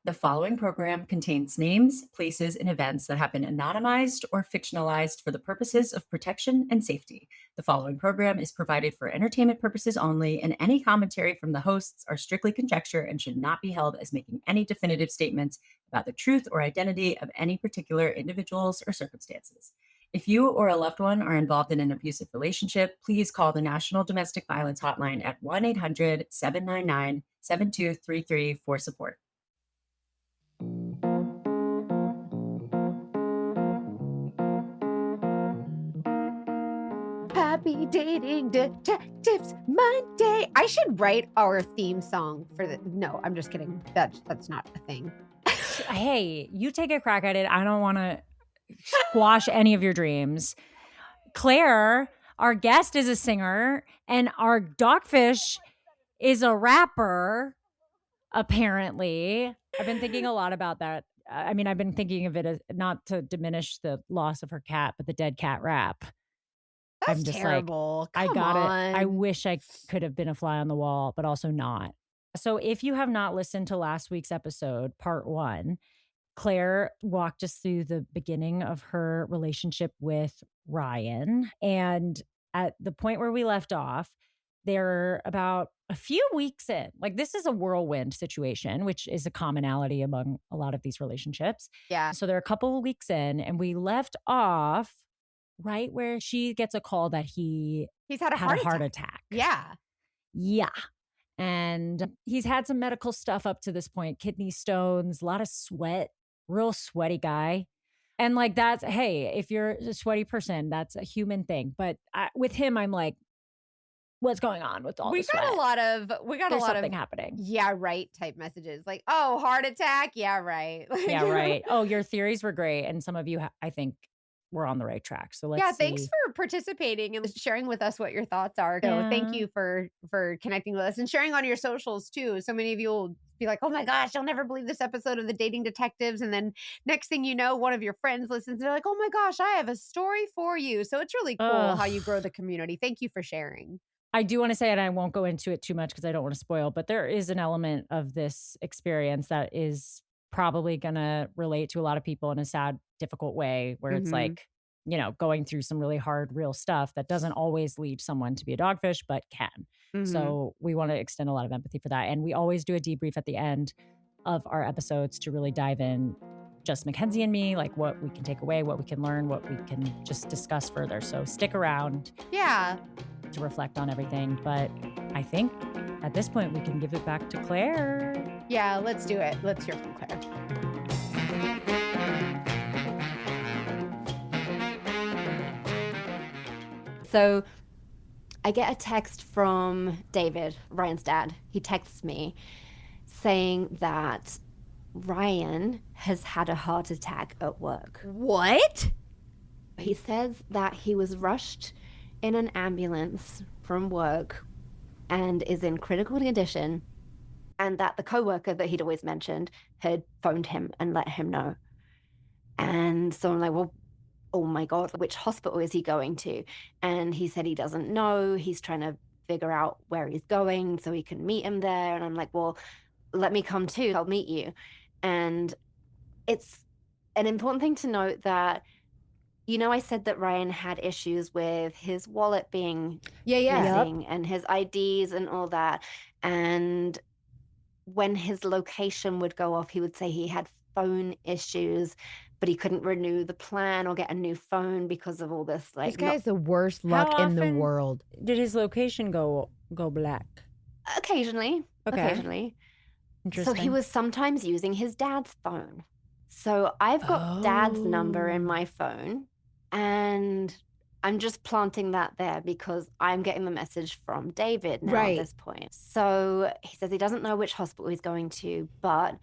The following program contains names, places, and events that have been anonymized or fictionalized for the purposes of protection and safety. The following program is provided for entertainment purposes only, and any commentary from the hosts are strictly conjecture and should not be held as making any definitive statements about the truth or identity of any particular individuals or circumstances. If you or a loved one are involved in an abusive relationship, please call the National Domestic Violence Hotline at 1 800 799 7233 for support. Happy dating detectives Monday. I should write our theme song for the. No, I'm just kidding. That's not a thing. Hey, you take a crack at it. I don't want to squash any of your dreams. Claire, our guest, is a singer, and our Dogfish is a rapper, apparently. I've been thinking a lot about that. I mean, I've been thinking of it as not to diminish the loss of her cat, but the dead cat rap. That's I'm just terrible. like, I Come got it. I on. wish I could have been a fly on the wall, but also not. So if you have not listened to last week's episode, part 1, Claire walked us through the beginning of her relationship with Ryan. And at the point where we left off, they're about a few weeks in. Like, this is a whirlwind situation, which is a commonality among a lot of these relationships. Yeah. So they're a couple of weeks in, and we left off right where she gets a call that he's had a heart attack. Yeah. Yeah. And he's had some medical stuff up to this point, kidney stones, a lot of sweat, real sweaty guy. And like, that's, hey, if you're a sweaty person, that's a human thing. But with him, I'm like, what's going on with all We the got sweat? a lot of There's something happening. Yeah, right type messages. Like, oh, heart attack. Yeah, right. Yeah, right. Oh, your theories were great. And some of you, I think, were on the right track. So let's Yeah, see. thanks for participating and sharing with us what your thoughts are. So thank Yeah. you for connecting with us and sharing on your socials too. So many of you will be like, "Oh my gosh, you'll never believe this episode of the Dating Detectives." And then next thing you know, one of your friends listens. They're like, "Oh my gosh, I have a story for you." So it's really cool how you grow the community. Thank you for sharing. I do want to say, and I won't go into it too much because I don't want to spoil, but there is an element of this experience that is probably going to relate to a lot of people in a sad, difficult way, where it's like, going through some really hard, real stuff that doesn't always lead someone to be a dogfish, but can. So we want to extend a lot of empathy for that. And we always do a debrief at the end of our episodes to really dive in, just Mackenzie and me, like what we can take away, what we can learn, what we can just discuss further. So stick around. Yeah. To reflect on everything. But I think at this point we can give it back to Claire. Yeah, let's do it. Let's hear from Claire. So I get a text from David, Ryan's dad. He texts me saying that Ryan has had a heart attack at work. What? He says that he was rushed in an ambulance from work and is in critical condition, and that the coworker that he'd always mentioned had phoned him and let him know. And so I'm like, well, oh my God, which hospital is he going to? And he said he doesn't know. He's trying to figure out where he's going so he can meet him there. And I'm like, well, let me come too. I'll meet you. And it's an important thing to note that, I said that Ryan had issues with his wallet being missing and his IDs and all that. And when his location would go off, he would say he had phone issues, but he couldn't renew the plan or get a new phone because of all this. Like, This guy has the worst luck in the world. Did his location go black? Occasionally. Okay. Occasionally. Interesting. So he was sometimes using his dad's phone. So I've got dad's number in my phone, and I'm just planting that there because I'm getting the message from David now at this point. So he says he doesn't know which hospital he's going to, but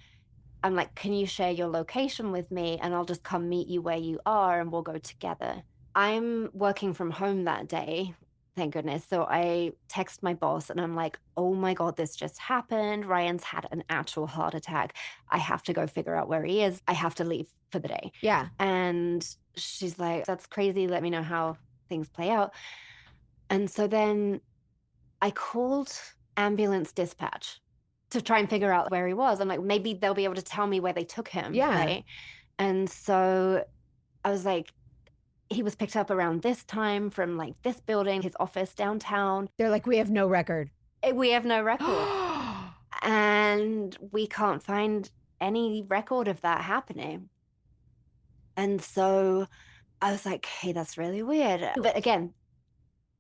I'm like, can you share your location with me and I'll just come meet you where you are and we'll go together. I'm working from home that day, thank goodness. So I text my boss and I'm like, oh my God, this just happened. Ryan's had an actual heart attack. I have to go figure out where he is. I have to leave for the day. Yeah. And she's like, that's crazy. Let me know how things play out. And so then I called ambulance dispatch to try and figure out where he was. I'm like, maybe they'll be able to tell me where they took him. Yeah. Right. And so I was like, he was picked up around this time from like this building, his office downtown. They're like, we have no record. We have no record. And we can't find any record of that happening. And so I was like, hey, that's really weird. But again,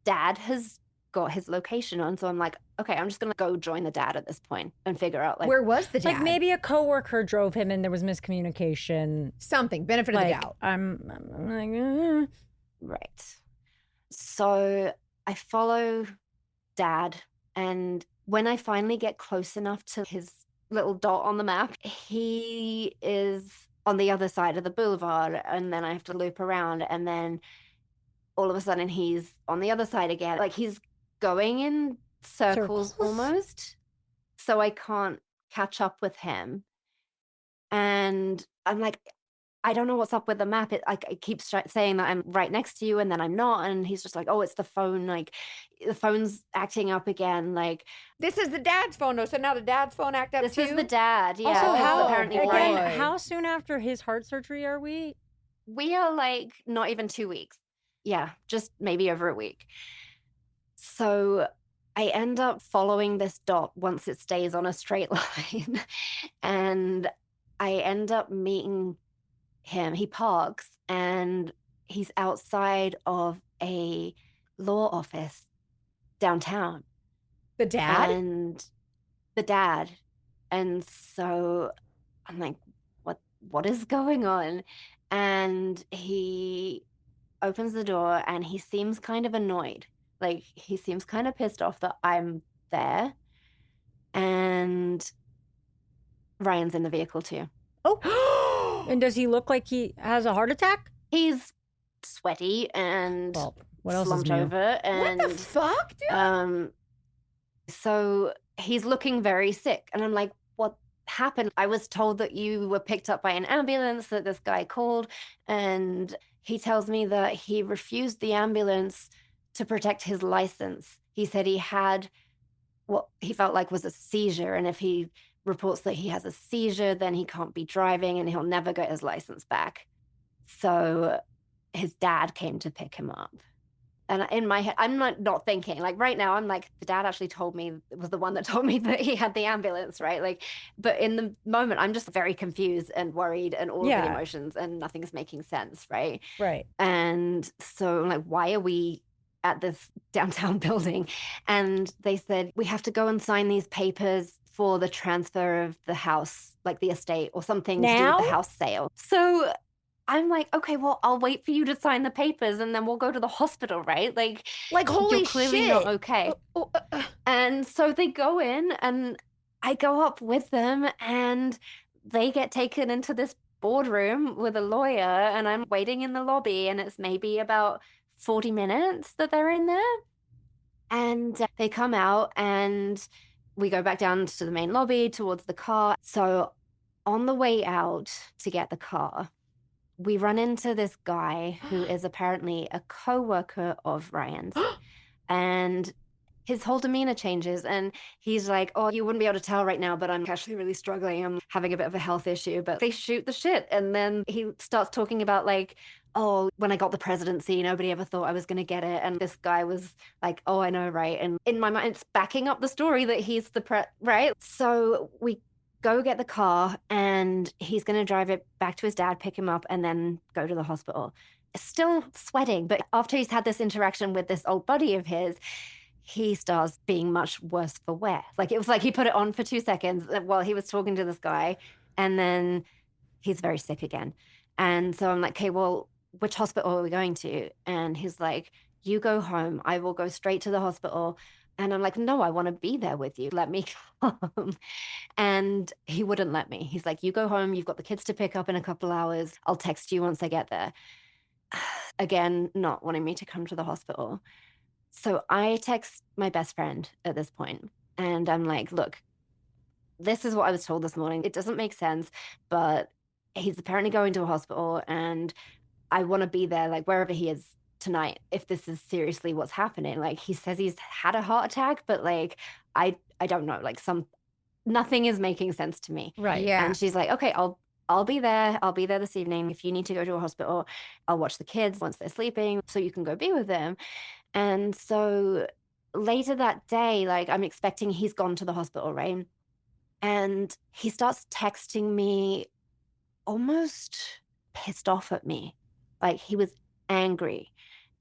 Dad has got his location on. So I'm like, okay, I'm just going to go join the dad at this point and figure out like Where was the dad? Like maybe a coworker drove him and there was miscommunication. Something, benefit of the doubt. I'm like, Right. So I follow Dad, and when I finally get close enough to his little dot on the map, he is on the other side of the boulevard, and then I have to loop around, and then all of a sudden he's on the other side again. Like he's going in circles almost, so I can't catch up with him. And I'm like, I don't know what's up with the map. I keep saying that I'm right next to you, and then I'm not. And he's just like, oh, it's the phone. Like, the phone's acting up again. Like, this is the dad's phone, though. So now the dad's phone act up this too? is the dad. Yeah. Also, how apparently boy. again? How soon after his heart surgery are we? We are like not even 2 weeks. Yeah, just maybe over a week. So I end up following this dot once it stays on a straight line, and I end up meeting him. He parks and he's outside of a law office downtown. The dad? And the dad. And so I'm like, what is going on? And he opens the door and he seems kind of annoyed. Like he seems kind of pissed off that I'm there. And Ryan's in the vehicle too. Oh, and does he look like he has a heart attack? He's sweaty and what else is slumped new? over. And What the fuck, dude? so he's looking very sick. And I'm like, what happened? I was told that you were picked up by an ambulance, that this guy called. And he tells me that he refused the ambulance to protect his license. He said he had what he felt like was a seizure. And if he reports that he has a seizure, then he can't be driving and he'll never get his license back. So his dad came to pick him up. And in my head, I'm not thinking, like right now, I'm like, the dad actually told me, was the one that told me that he had the ambulance, right? Like, but in the moment, I'm just very confused and worried and all of the emotions and nothing's making sense, right? Right. And so I'm like, why are we at this downtown building? And they said, we have to go and sign these papers for the transfer of the house, like the estate or something to do with the house sale. So I'm like, okay, well, I'll wait for you to sign the papers and then we'll go to the hospital, right? Like holy you're clearly shit. not okay. And so they go in and I go up with them and they get taken into this boardroom with a lawyer and I'm waiting in the lobby and it's maybe about 40 minutes that they're in there. And they come out and we go back down to the main lobby towards the car. So on the way out to get the car, we run into this guy who is apparently a co-worker of Ryan's. And his whole demeanor changes and he's like, oh, you wouldn't be able to tell right now, but I'm actually really struggling. I'm having a bit of a health issue. But they shoot the shit. And then he starts talking about like, oh, when I got the presidency, nobody ever thought I was going to get it. And this guy was like, oh, I know, right? And in my mind, it's backing up the story that he's the right? So we go get the car and he's going to drive it back to his dad, pick him up, and then go to the hospital. Still sweating. But after he's had this interaction with this old buddy of his, he starts being much worse for wear. Like it was like he put it on for 2 seconds while he was talking to this guy. And then he's very sick again. And so I'm like, okay, well, which hospital are we going to? And he's like, you go home. I will go straight to the hospital. And I'm like, no, I want to be there with you. Let me come. And he wouldn't let me. He's like, you go home. You've got the kids to pick up in a couple hours. I'll text you once I get there. Again, not wanting me to come to the hospital. So I text my best friend at this point, and I'm like, look, this is what I was told this morning. It doesn't make sense, but he's apparently going to a hospital, and I want to be there, like wherever he is tonight, if this is seriously what's happening. Like he says he's had a heart attack, but like I don't know, like nothing is making sense to me. Right. Yeah. And she's like, okay, I'll be there. I'll be there this evening. If you need to go to a hospital, I'll watch the kids once they're sleeping so you can go be with them. And so later that day, like I'm expecting he's gone to the hospital, right? And he starts texting me almost pissed off at me. Like he was angry.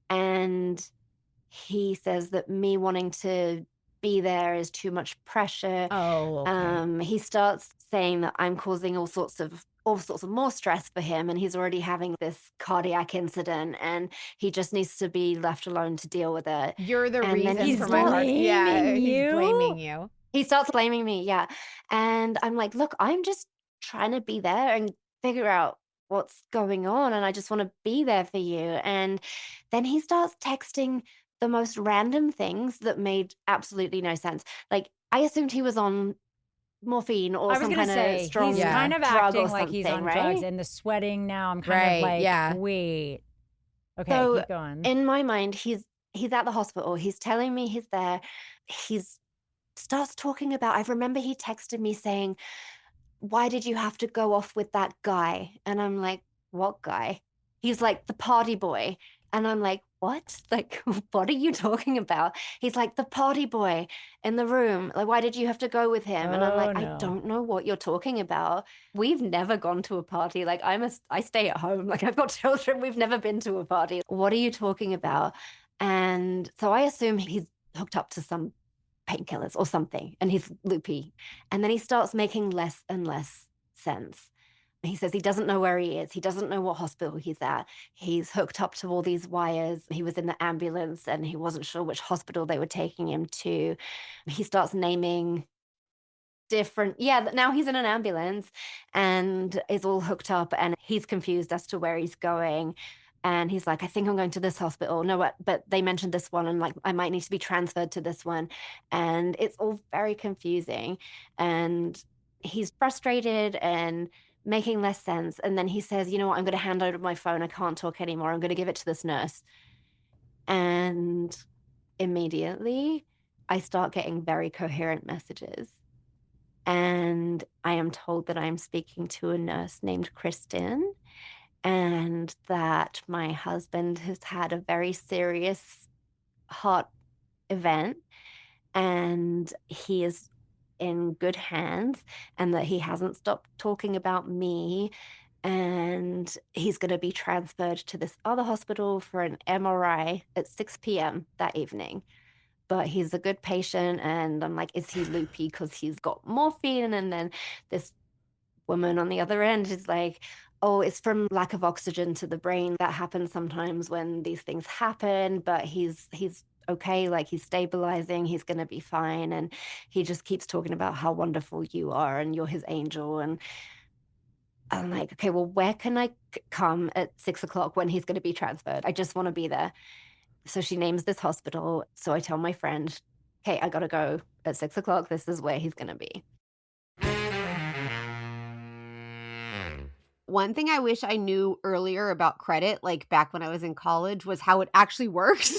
And he says that me wanting to be there is too much pressure. Oh, okay. He starts saying that I'm causing all sorts of more stress for him, and he's already having this cardiac incident, and he just needs to be left alone to deal with it. You're the And then reason he for my heart. Yeah, blaming he's you? blaming you. He starts blaming me, yeah. And I'm like, look, I'm just trying to be there and figure out what's going on. And I just want to be there for you. And then he starts texting the most random things that made absolutely no sense. Like, I assumed he was on morphine or I was some gonna kind of say strong he's kind of drug or acting like he's something, on drugs, right? and the sweating now. I'm kind of Right, like, yeah. wait. Okay, So keep going. in my mind, he's at the hospital. He's telling me he's there. He's starts talking about, I remember he texted me saying, "Why did you have to go off with that guy?" And I'm like, "What guy?" He's like, "The party boy." And I'm like, "What? Like, what are you talking about?" He's like, "The party boy in the room. Like, why did you have to go with him?" And I'm like, Oh "I no. don't know what you're talking about. We've never gone to a party. Like, I stay at home. Like, I've got children. We've never been to a party. What are you talking about?" And so I assume he's hooked up to some painkillers or something, and he's loopy. And then he starts making less and less sense. He says he doesn't know where he is. He doesn't know what hospital he's at. He's hooked up to all these wires. He was in the ambulance and he wasn't sure which hospital they were taking him to. He starts naming different, yeah, now he's in an ambulance and is all hooked up and he's confused as to where he's going. And he's like, I think I'm going to this hospital. No, what? But they mentioned this one, and like, I might need to be transferred to this one. And it's all very confusing. And he's frustrated and making less sense. And then he says, you know what? I'm going to hand over my phone. I can't talk anymore. I'm going to give it to this nurse. And immediately I start getting very coherent messages. And I am told that I am speaking to a nurse named Kristen, and that my husband has had a very serious heart event and he is in good hands, and that he hasn't stopped talking about me, and he's going to be transferred to this other hospital for an MRI at 6 p.m. that evening. But he's a good patient. And I'm like, is he loopy because he's got morphine? And then this woman on the other end is like, oh, it's from lack of oxygen to the brain. That happens sometimes when these things happen, but he's okay, like he's stabilizing, he's going to be fine. And he just keeps talking about how wonderful you are and you're his angel. And I'm like, okay, well, where can I come at 6 o'clock when he's going to be transferred? I just want to be there. So she names this hospital. So I tell my friend, okay, I got to go at 6 o'clock. This is where he's going to be. One thing I wish I knew earlier about credit, like back when I was in college, was how it actually works.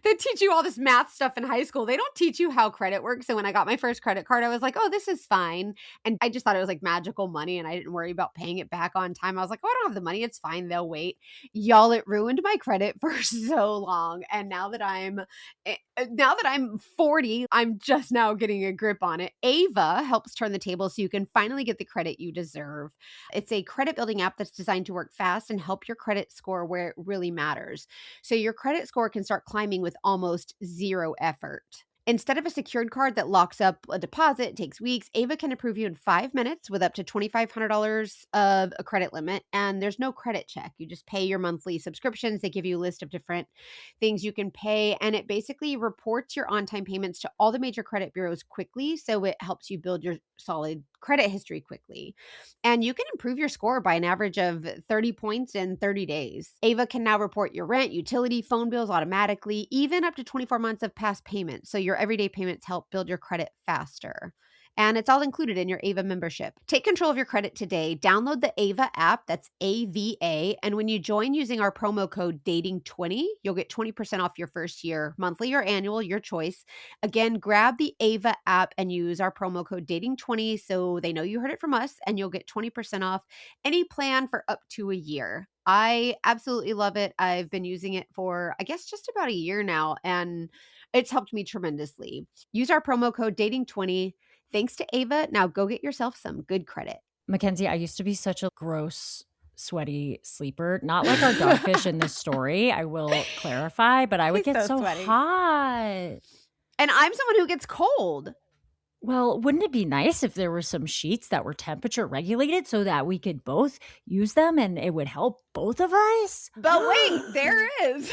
They teach you all this math stuff in high school. They don't teach you how credit works. So when I got my first credit card, I was like, oh, this is fine. And I just thought it was like magical money and I didn't worry about paying it back on time. I was like, oh, I don't have the money. It's fine. They'll wait. Y'all, it ruined my credit for so long. And now that I'm 40, I'm just now getting a grip on it. Ava helps turn the table so you can finally get the credit you deserve. It's a credit building app that's designed to work fast and help your credit score where it really matters. So your credit score can start climbing with almost zero effort. Instead of a secured card that locks up a deposit, takes weeks, Ava can approve you in 5 minutes with up to $2,500 of a credit limit. And there's no credit check. You just pay your monthly subscriptions. They give you a list of different things you can pay. And it basically reports your on-time payments to all the major credit bureaus quickly. So it helps you build your solid credit history quickly. And you can improve your score by an average of 30 points in 30 days. Ava can now report your rent, utility, phone bills automatically, even up to 24 months of past payments. So your everyday payments help build your credit faster. And it's all included in your Ava membership. Take control of your credit today. Download the Ava app, that's AVA. And when you join using our promo code DATING20, you'll get 20% off your first year, monthly or annual, your choice. Again, grab the Ava app and use our promo code DATING20 so they know you heard it from us, and you'll get 20% off any plan for up to a year. I absolutely love it. I've been using it for, I guess, just about a year now, and it's helped me tremendously. Use our promo code DATING20. Thanks to Ava. Now go get yourself some good credit. Mackenzie, I used to be such a gross, sweaty sleeper. Not like our dogfish in this story, I will clarify, but I would He's get so so sweaty. hot. And I'm someone who gets cold. Well, wouldn't it be nice if there were some sheets that were temperature regulated so that we could both use them and it would help both of us? But wait, there is.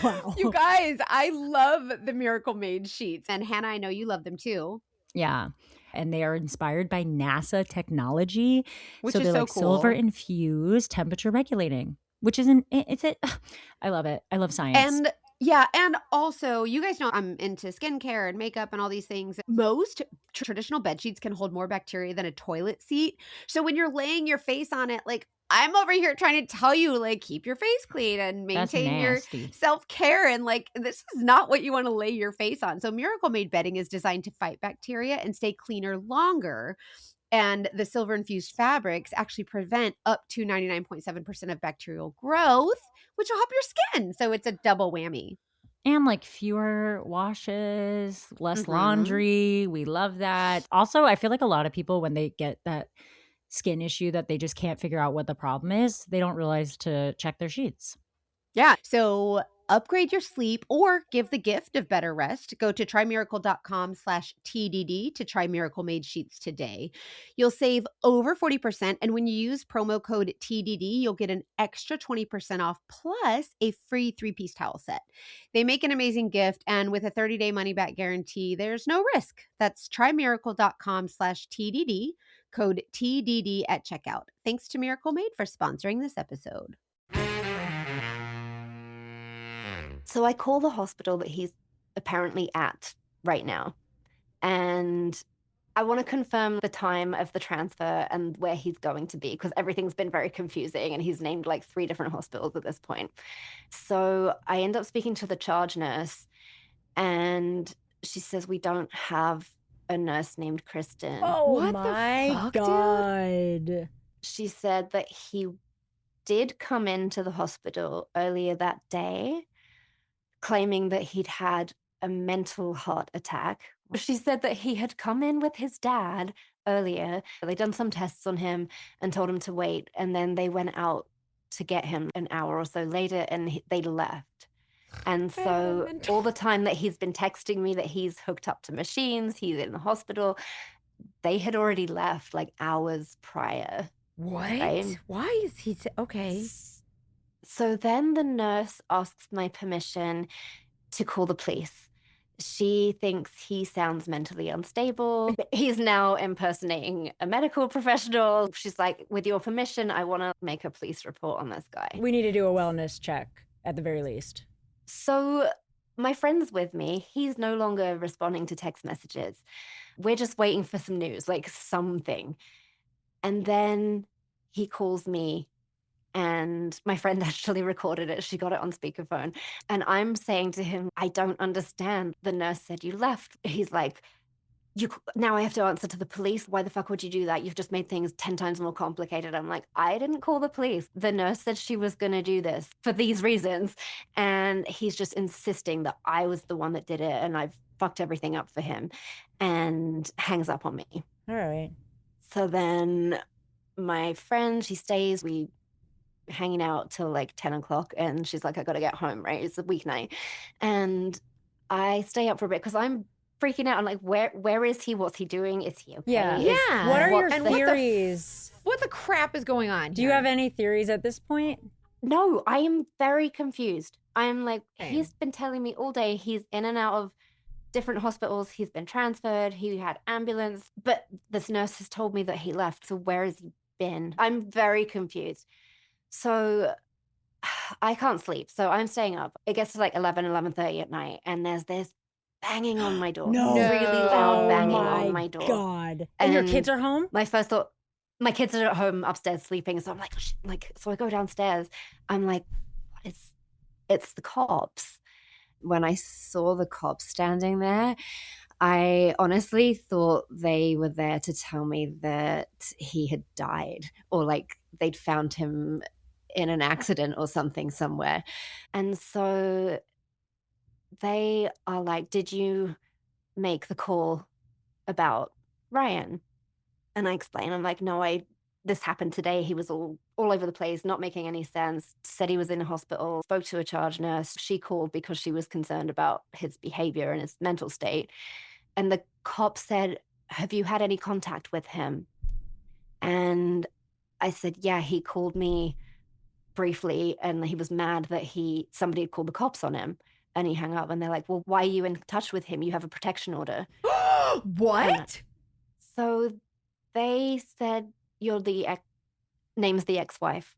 Wow. You guys, I love the Miracle Made sheets. And Hannah, I know you love them too. Yeah. And they are inspired by NASA technology. Which so is they're so like cool. silver infused temperature regulating, which is I love it. I love science. And yeah, and also, you guys know I'm into skincare and makeup and all these things. Most traditional bed sheets can hold more bacteria than a toilet seat. So when you're laying your face on it, like I'm over here trying to tell you, like, keep your face clean and That's maintain your nasty. self-care. And like, this is not what you want to lay your face on. So Miracle Made bedding is designed to fight bacteria and stay cleaner longer. And the silver infused fabrics actually prevent up to 99.7% of bacterial growth, which will help your skin. So it's a double whammy. And like fewer washes, less Mhm. laundry. We love that. Also, I feel like a lot of people, when they get that skin issue that they just can't figure out what the problem is, they don't realize to check their sheets. Yeah. So upgrade your sleep or give the gift of better rest. Go to trymiracle.com/TDD to try Miracle Made sheets today. You'll save over 40%. And when you use promo code TDD, you'll get an extra 20% off plus a free 3-piece towel set. They make an amazing gift. And with a 30-day money back guarantee, there's no risk. That's trymiracle.com/TDD, code TDD at checkout. Thanks to Miracle Made for sponsoring this episode. So I call the hospital that he's apparently at right now. And I want to confirm the time of the transfer and where he's going to be, because everything's been very confusing and he's named like 3 different hospitals at this point. So I end up speaking to the charge nurse and she says, we don't have a nurse named Kristen. Oh What the my fuck, dude? God. She said that he did come into the hospital earlier that day, claiming that he'd had a mental heart attack. She said that he had come in with his dad earlier. They'd done some tests on him and told him to wait. And then they went out to get him an hour or so later and they left. And so all the time that he's been texting me that he's hooked up to machines, he's in the hospital, they had already left like hours prior. What? Right? Why is he okay? So then the nurse asks my permission to call the police. She thinks he sounds mentally unstable. He's now impersonating a medical professional. She's like, with your permission, I want to make a police report on this guy. We need to do a wellness check at the very least. So my friend's with me. He's no longer responding to text messages. We're just waiting for some news, like something. And then he calls me and my friend actually recorded it. She got it on speakerphone. And I'm saying to him, I don't understand. The nurse said you left. He's like, now I have to answer to the police. Why the fuck would you do that? You've just made things 10 times more complicated. I'm like, I didn't call the police. The nurse said she was going to do this for these reasons. And he's just insisting that I was the one that did it. And I've fucked everything up for him and hangs up on me. All right. So then my friend, she stays. We hanging out till like 10 o'clock and she's like, I gotta get home, right? It's a weeknight. And I stay up for a bit because I'm freaking out. I'm like, where is he? What's he doing? Is he okay? Yeah. Yeah. What are your And what the theories? What the crap is going on? Do you have any theories at this point? No, I am very confused. I'm like, Same. he's been telling me all day he's in and out of different hospitals. He's been transferred. He had ambulance, but this nurse has told me that he left. So where has he been? I'm very confused. So I can't sleep. So I'm staying up. It gets to like 11:30 at night. And there's this banging on my door. No. Really loud Oh banging my on my door. God. And your kids are home? My first thought, my kids are at home upstairs sleeping. So I'm like, so I go downstairs. I'm like, what is, it's the cops. When I saw the cops standing there, I honestly thought they were there to tell me that he had died, or like they'd found him in an accident or something somewhere. And so they are like, did you make the call about Ryan? And I explain, I'm like, no, this happened today. He was all over the place, not making any sense, said he was in a hospital, spoke to a charge nurse. She called because she was concerned about his behavior and his mental state. And the cop said, have you had any contact with him? And I said, yeah, he called me briefly and he was mad that somebody had called the cops on him, and he hung up. And they're like, well, why are you in touch with him? You have a protection order. What? So they said, name's the ex-wife.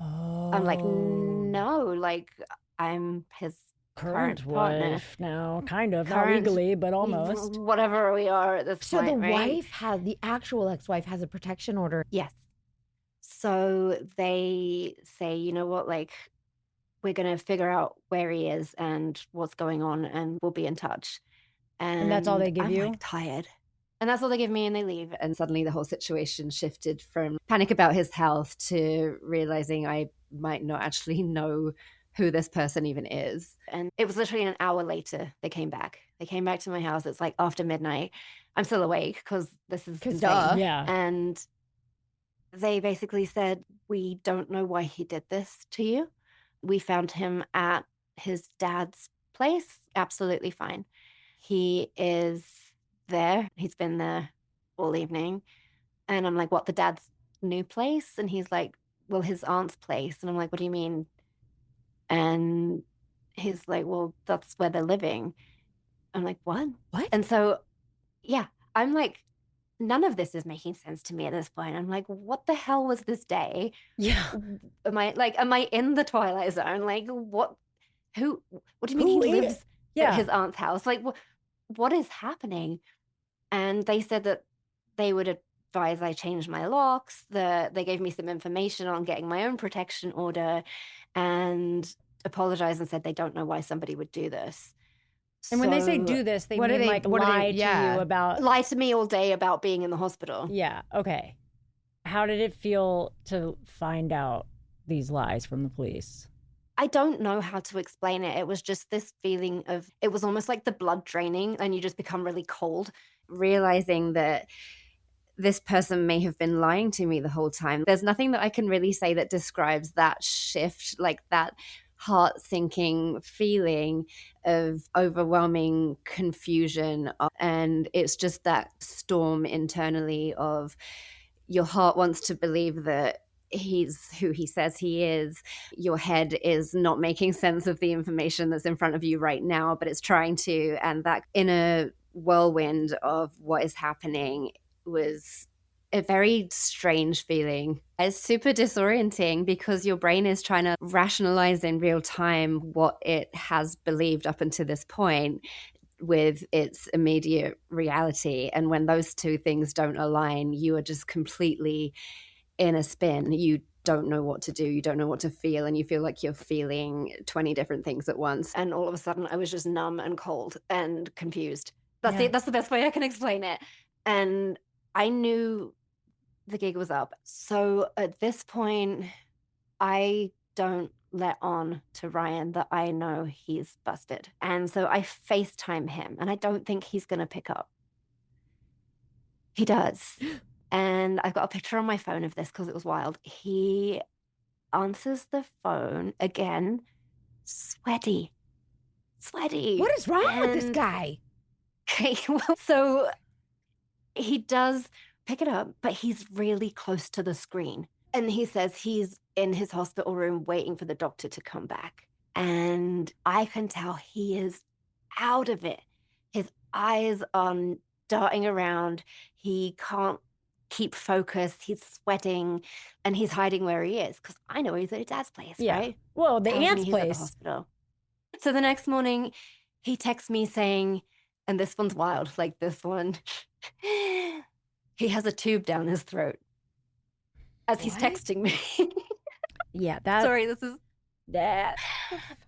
Oh. I'm like, no, like I'm his current partner. wife now, kind of, not Current- legally, but almost. Whatever we are at this So point, the right? the actual ex-wife has a protection order. Yes. So they say, you know what, like, we're going to figure out where he is and what's going on, and we'll be in touch. And that's all they give I'm you? like tired. And that's all they give me, and they leave. And suddenly the whole situation shifted from panic about his health to realizing I might not actually know who this person even is. And it was literally an hour later they came back. They came back to my house. It's like after midnight. I'm still awake because this is 'Cause insane. duh. Yeah. And they basically said, we don't know why he did this to you. We found him at his dad's place. Absolutely fine. He is there. He's been there all evening. And I'm like, what, the dad's new place? And he's like, well, his aunt's place. And I'm like, what do you mean? And he's like, well, that's where they're living. I'm like, what? What? And so, yeah, I'm like, none of this is making sense to me at this point. I'm like, what the hell was this day? Yeah. Am I in the Twilight Zone? Like, what do you mean Who he is- lives at Yeah. his aunt's house? Like, what is happening? And they said that they would advise I change my locks. They gave me some information on getting my own protection order and apologized and said they don't know why somebody would do this. And when they say So, do this, they what do mean they- like what do they- lie to yeah. you about. lie to me all day about being in the hospital. Yeah. Okay. How did it feel to find out these lies from the police? I don't know how to explain it. It was just this feeling of, it was almost like the blood draining and you just become really cold. Realizing that this person may have been lying to me the whole time. There's nothing that I can really say that describes that shift, like that heart sinking feeling of overwhelming confusion. And it's just that storm internally of your heart wants to believe that he's who he says he is. Your head is not making sense of the information that's in front of you right now, but it's trying to. And that inner whirlwind of what is happening was a very strange feeling. It's super disorienting because your brain is trying to rationalize in real time what it has believed up until this point with its immediate reality. And when those two things don't align, you are just completely in a spin. You don't know what to do. You don't know what to feel. And you feel like you're feeling 20 different things at once. And all of a sudden I was just numb and cold and confused. That's the best way I can explain it. And I knew the gig was up. So at this point, I don't let on to Ryan that I know he's busted. And so I FaceTime him, and I don't think he's going to pick up. He does. And I've got a picture on my phone of this because it was wild. He answers the phone again, sweaty. What is wrong with this And- guy? Okay, well, so he does pick it up, but he's really close to the screen. And he says he's in his hospital room waiting for the doctor to come back. And I can tell he is out of it. His eyes are darting around. He can't keep focused. He's sweating and he's hiding where he is because I know he's at his dad's place, Yeah. right? Well, the Tells me aunt's he's at the place. hospital. So the next morning, he texts me saying, And this one's wild. Like this one, he has a tube down his throat as he's texting me. Yeah, that. Sorry, this is. That.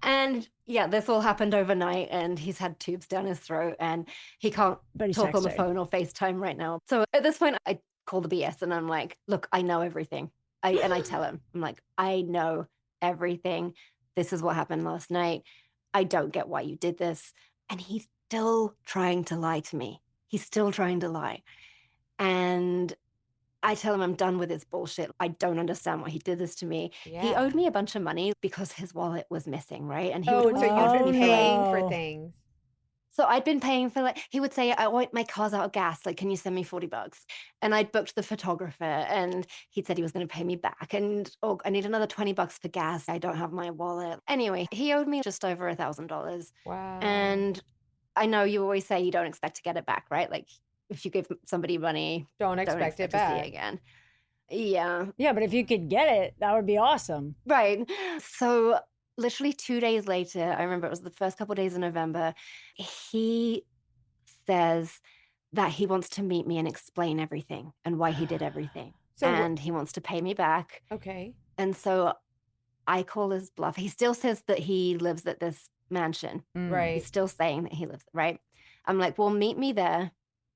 And yeah, this all happened overnight, and he's had tubes down his throat, and he can't But he's talk on the texting. phone or FaceTime right now. So at this point, I call the BS, and I'm like, look, I know everything. I tell him, I'm like, I know everything. This is what happened last night. I don't get why you did this. And he's still trying to lie to me. He's still trying to lie. And I tell him I'm done with his bullshit. I don't understand why he did this to me. Yeah. He owed me a bunch of money because his wallet was missing, right? And he Oh, would so always you've ask been me for paying like, for Oh. things. so I'd been paying for like, he would say, my car's out of gas. Like, can you send me $40? And I'd booked the photographer, and he'd said he was going to pay me back. And, oh, I need another $20 for gas. I don't have my wallet. Anyway, he owed me just over $1,000. Wow. And I know you always say you don't expect to get it back, right? Like if you give somebody money, don't expect it to see back. it again. Yeah. Yeah, but if you could get it, that would be awesome. Right. So literally 2 days later, I remember it was the first couple of days in November, he says that he wants to meet me and explain everything and why he did everything. So And he wants to pay me back. okay. And so I call his bluff. He still says that he lives at this mansion. Right. He's still saying that he lives, right? I'm like, well, meet me there,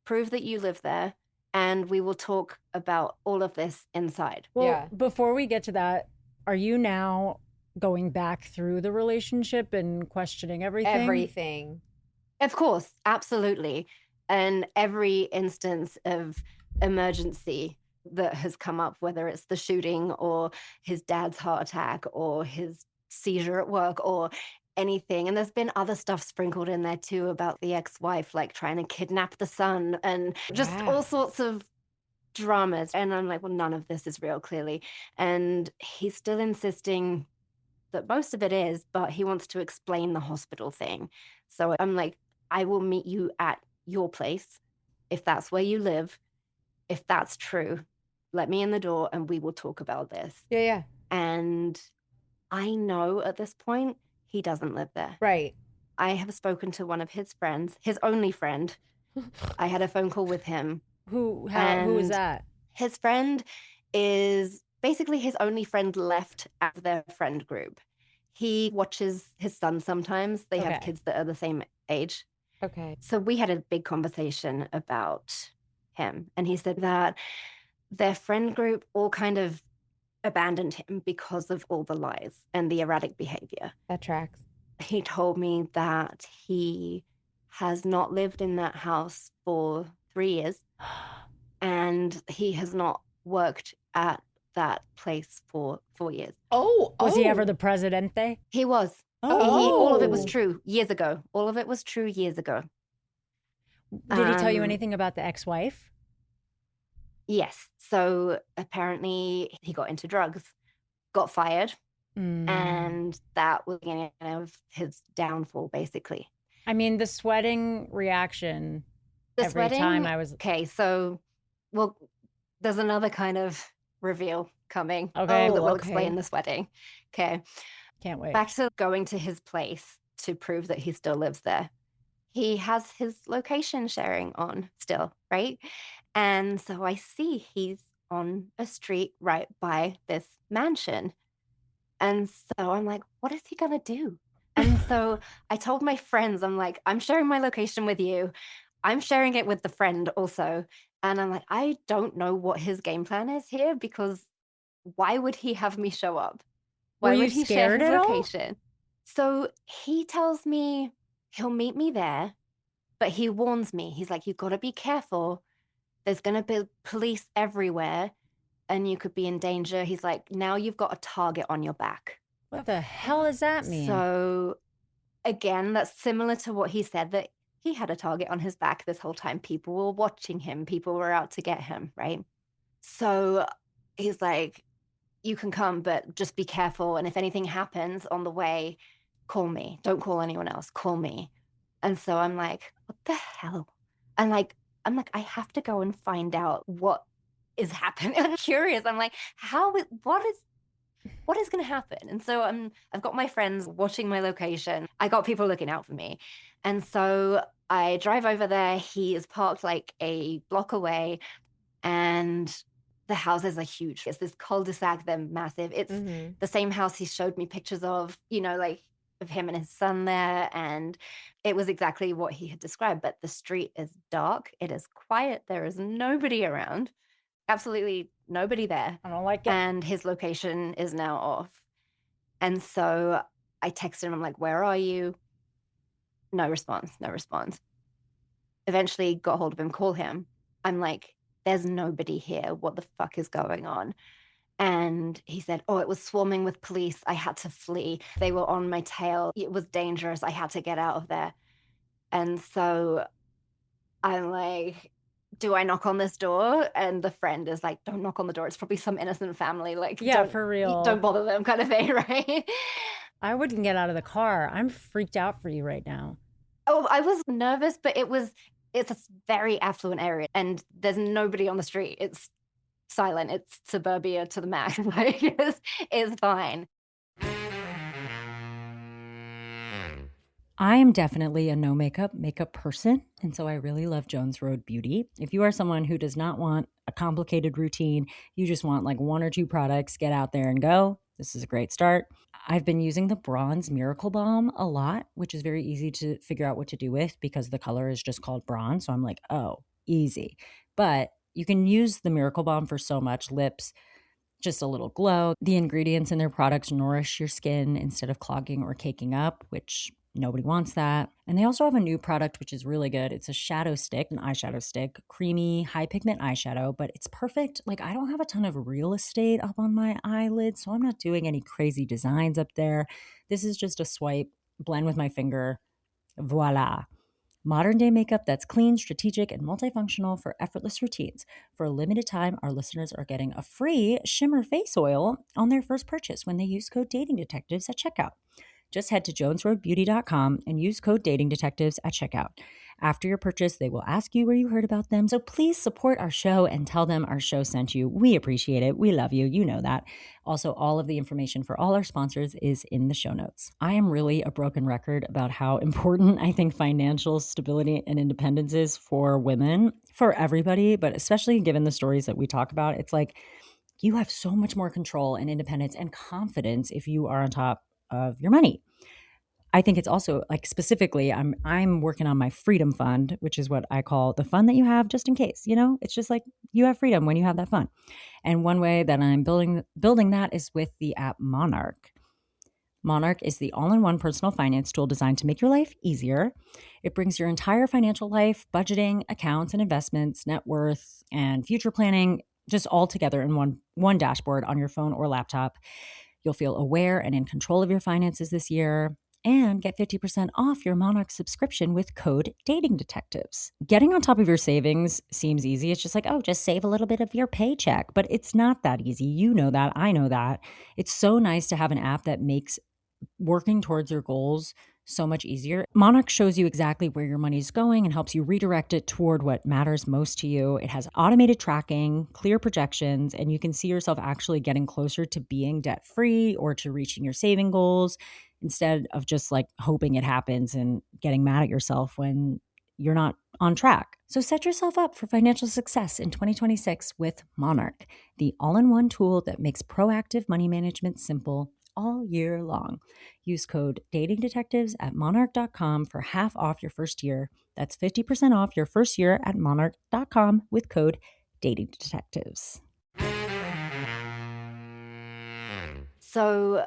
prove that you live there, and we will talk about all of this inside. Well, Yeah. before we get to that, are you now going back through the relationship and questioning everything? Everything. Of course, absolutely. And every instance of emergency that has come up, whether it's the shooting or his dad's heart attack or his seizure at work or anything. And there's been other stuff sprinkled in there too about the ex-wife, like trying to kidnap the son and just Wow. all sorts of dramas. And I'm like, well, none of this is real, clearly. And he's still insisting that most of it is, but he wants to explain the hospital thing. So I'm like, I will meet you at your place if that's where you live. If that's true, let me in the door and we will talk about this. Yeah, yeah. And I know at this point he doesn't live there. Right. I have spoken to one of his friends, his only friend. I had a phone call with him. Who was And that? His friend is basically his only friend left out of their friend group. He watches his son sometimes. They have Okay. kids that are the same age. Okay. So we had a big conversation about him. And he said that their friend group all kind of abandoned him because of all the lies and the erratic behavior. That tracks. He told me that he has not lived in that house for 3 years and he has not worked at that place for 4 years. Oh, Was he ever the presidente? He was. All of it was true years ago. All of it was true years ago. Did he tell you Um, anything about the ex-wife? Yes. So apparently he got into drugs, got fired, and that was the beginning of his downfall, basically. I mean, the sweating reaction The every sweating, time I was okay, so, well, there's another kind of reveal coming Okay. that will okay. explain the sweating. Okay. can't wait. Back to going to his place to prove that he still lives there. He has his location sharing on still, right? And so I see he's on a street right by this mansion. And so I'm like, what is he going to do? And so I told my friends, I'm like, I'm sharing my location with you. I'm sharing it with the friend also. And I'm like, I don't know what his game plan is here because why would he have me show up? Why Were you would he share scared his at all? location? So he tells me he'll meet me there, but he warns me. He's like, you've got to be careful. There's going to be police everywhere and you could be in danger. He's like, now you've got a target on your back. What the hell does that mean? So again, that's similar to what he said, that he had a target on his back this whole time. People were watching him. People were out to get him, right? So he's like, you can come, but just be careful. And if anything happens on the way, call me. Don't call anyone else. Call me. And so I'm like, what the hell? I'm like, I have to go and find out what is happening. I'm curious. I'm like, what is going to happen? And so I've got my friends watching my location. I got people looking out for me. And so I drive over there. He is parked like a block away, and the houses are huge. It's this cul-de-sac. They're massive. It's the same house he showed me pictures of, like of him and his son there. And it was exactly what he had described. But the street is dark. It is quiet. There is nobody around. Absolutely nobody there. I don't like it. And his location is now off. And so I texted him. I'm like, where are you? No response. No response. Eventually got hold of him, call him. I'm like, there's nobody here. What the fuck is going on? And he said, oh, it was swarming with police. I had to flee. They were on my tail. It was dangerous. I had to get out of there. And so I'm like, do I knock on this door? And the friend is like, don't knock on the door. It's probably some innocent family. Like, Yeah, for real. Don't bother them kind of thing, right? I wouldn't get out of the car. I'm freaked out for you right now. Oh, I was nervous, but it's a very affluent area and there's nobody on the street. It's silent. It's suburbia to the max. Like, it's fine. I am definitely a no makeup person. And so I really love Jones Road Beauty. If you are someone who does not want a complicated routine, you just want like 1 or 2 products, get out there and go. This is a great start. I've been using the Bronze Miracle Balm a lot, which is very easy to figure out what to do with because the color is just called bronze. So I'm like, oh, easy. But you can use the Miracle Balm for so much. Lips, just a little glow. The ingredients in their products nourish your skin instead of clogging or caking up, which nobody wants that. And they also have a new product, which is really good. It's a shadow stick, an eyeshadow stick, creamy, high pigment eyeshadow, but it's perfect. Like, I don't have a ton of real estate up on my eyelids, so I'm not doing any crazy designs up there. This is just a swipe, blend with my finger. Voila. Modern day makeup that's clean, strategic, and multifunctional for effortless routines. For a limited time, our listeners are getting a free shimmer face oil on their first purchase when they use code Dating Detectives at checkout. Just head to jonesroadbeauty.com and use code Dating Detectives at checkout. After your purchase, they will ask you where you heard about them. So please support our show and tell them our show sent you. We appreciate it. We love you. You know that. Also, all of the information for all our sponsors is in the show notes. I am really a broken record about how important I think financial stability and independence is for women, for everybody, but especially given the stories that we talk about. It's like you have so much more control and independence and confidence if you are on top of your money. I think it's also like specifically, I'm working on my freedom fund, which is what I call the fund that you have just in case, it's just like you have freedom when you have that fund. And one way that I'm building that is with the app Monarch. Monarch is the all-in-one personal finance tool designed to make your life easier. It brings your entire financial life, budgeting, accounts and investments, net worth, and future planning just all together in one dashboard on your phone or laptop. You'll feel aware and in control of your finances this year and get 50% off your Monarch subscription with code Dating Detectives. Getting on top of your savings seems easy. It's just like, oh, just save a little bit of your paycheck. But it's not that easy. You know that. I know that. It's so nice to have an app that makes working towards your goals so much easier. Monarch shows you exactly where your money is going and helps you redirect it toward what matters most to you. It has automated tracking, clear projections, and you can see yourself actually getting closer to being debt-free or to reaching your saving goals instead of just like hoping it happens and getting mad at yourself when you're not on track. So set yourself up for financial success in 2026 with Monarch, the all-in-one tool that makes proactive money management simple all year long. Use code Dating Detectives at monarch.com for half off your first year. That's 50% off your first year at monarch.com with code Dating Detectives. So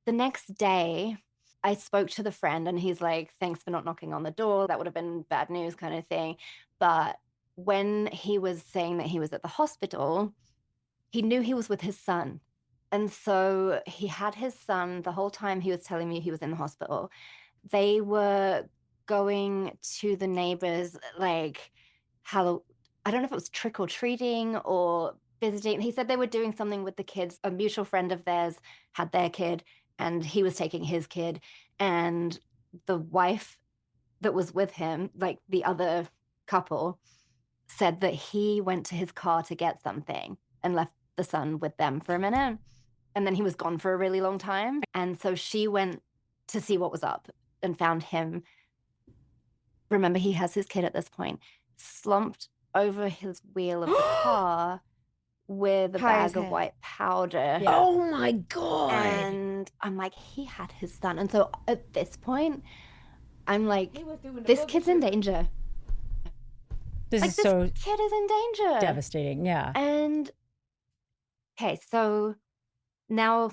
the next day, I spoke to the friend and he's like, thanks for not knocking on the door. That would have been bad news kind of thing. But when he was saying that he was at the hospital, he knew he was with his son. And so he had his son the whole time he was telling me he was in the hospital. They were going to the neighbors, like, I don't know if it was trick or treating or visiting. He said they were doing something with the kids. A mutual friend of theirs had their kid and he was taking his kid. And the wife that was with him, like the other couple, said that he went to his car to get something and left the son with them for a minute. And then he was gone for a really long time. And so she went to see what was up and found him remember he has his kid at this point, slumped over his wheel of the car with a High as bag of hell. white powder. Yeah. Oh my God. And I'm like, he had his son. And so at this point, I'm like, this kid's in danger. This Like, is this so kid is in danger. devastating. Yeah. And okay, so now a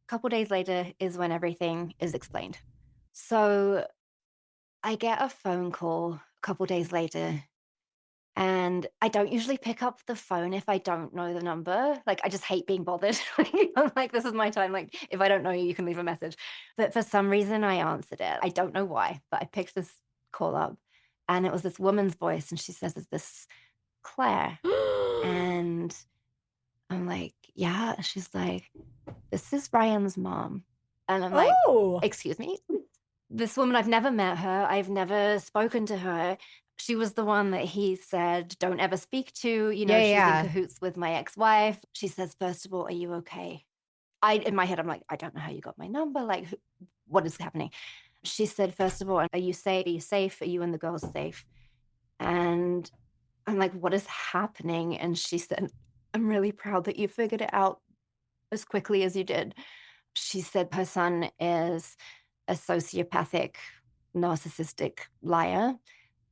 couple days later is when everything is explained. So I get a phone call a couple days later, and I don't usually pick up the phone if I don't know the number. Like, I just hate being bothered. I'm like, this is my time. Like, if I don't know you, you can leave a message. But for some reason, I answered it. I don't know why, but I picked this call up, and it was this woman's voice, and she says, "Is this Claire?" And I'm like, "Yeah." She's like, "This is Ryan's mom." And I'm like, Oh, "Excuse me?" This woman, I've never met her. I've never spoken to her. She was the one that he said, don't ever speak to. You know, Yeah, she's yeah. in cahoots with my ex-wife. She says, first of all, are you okay? In my head, I'm like, I don't know how you got my number. Like, what is happening? She said, first of all, are you safe? Are you safe? Are you and the girls safe? And I'm like, what is happening? And she said, I'm really proud that you figured it out as quickly as you did. She said her son is a sociopathic, narcissistic liar,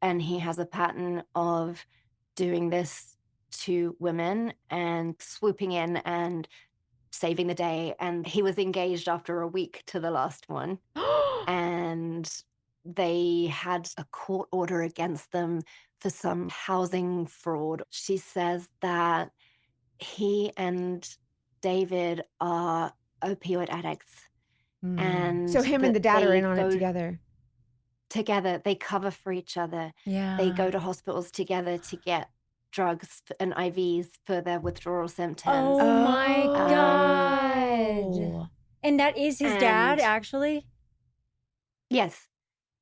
and he has a pattern of doing this to women and swooping in and saving the day. And he was engaged after a week to the last one. And they had a court order against them for some housing fraud. She says that he and David are opioid addicts. And So him and the dad are they in on it go together. together, they cover for each other. yeah. They go to hospitals together to get drugs and IVs for their withdrawal symptoms. Oh my Oh. God. And that is his dad, And- actually? Yes.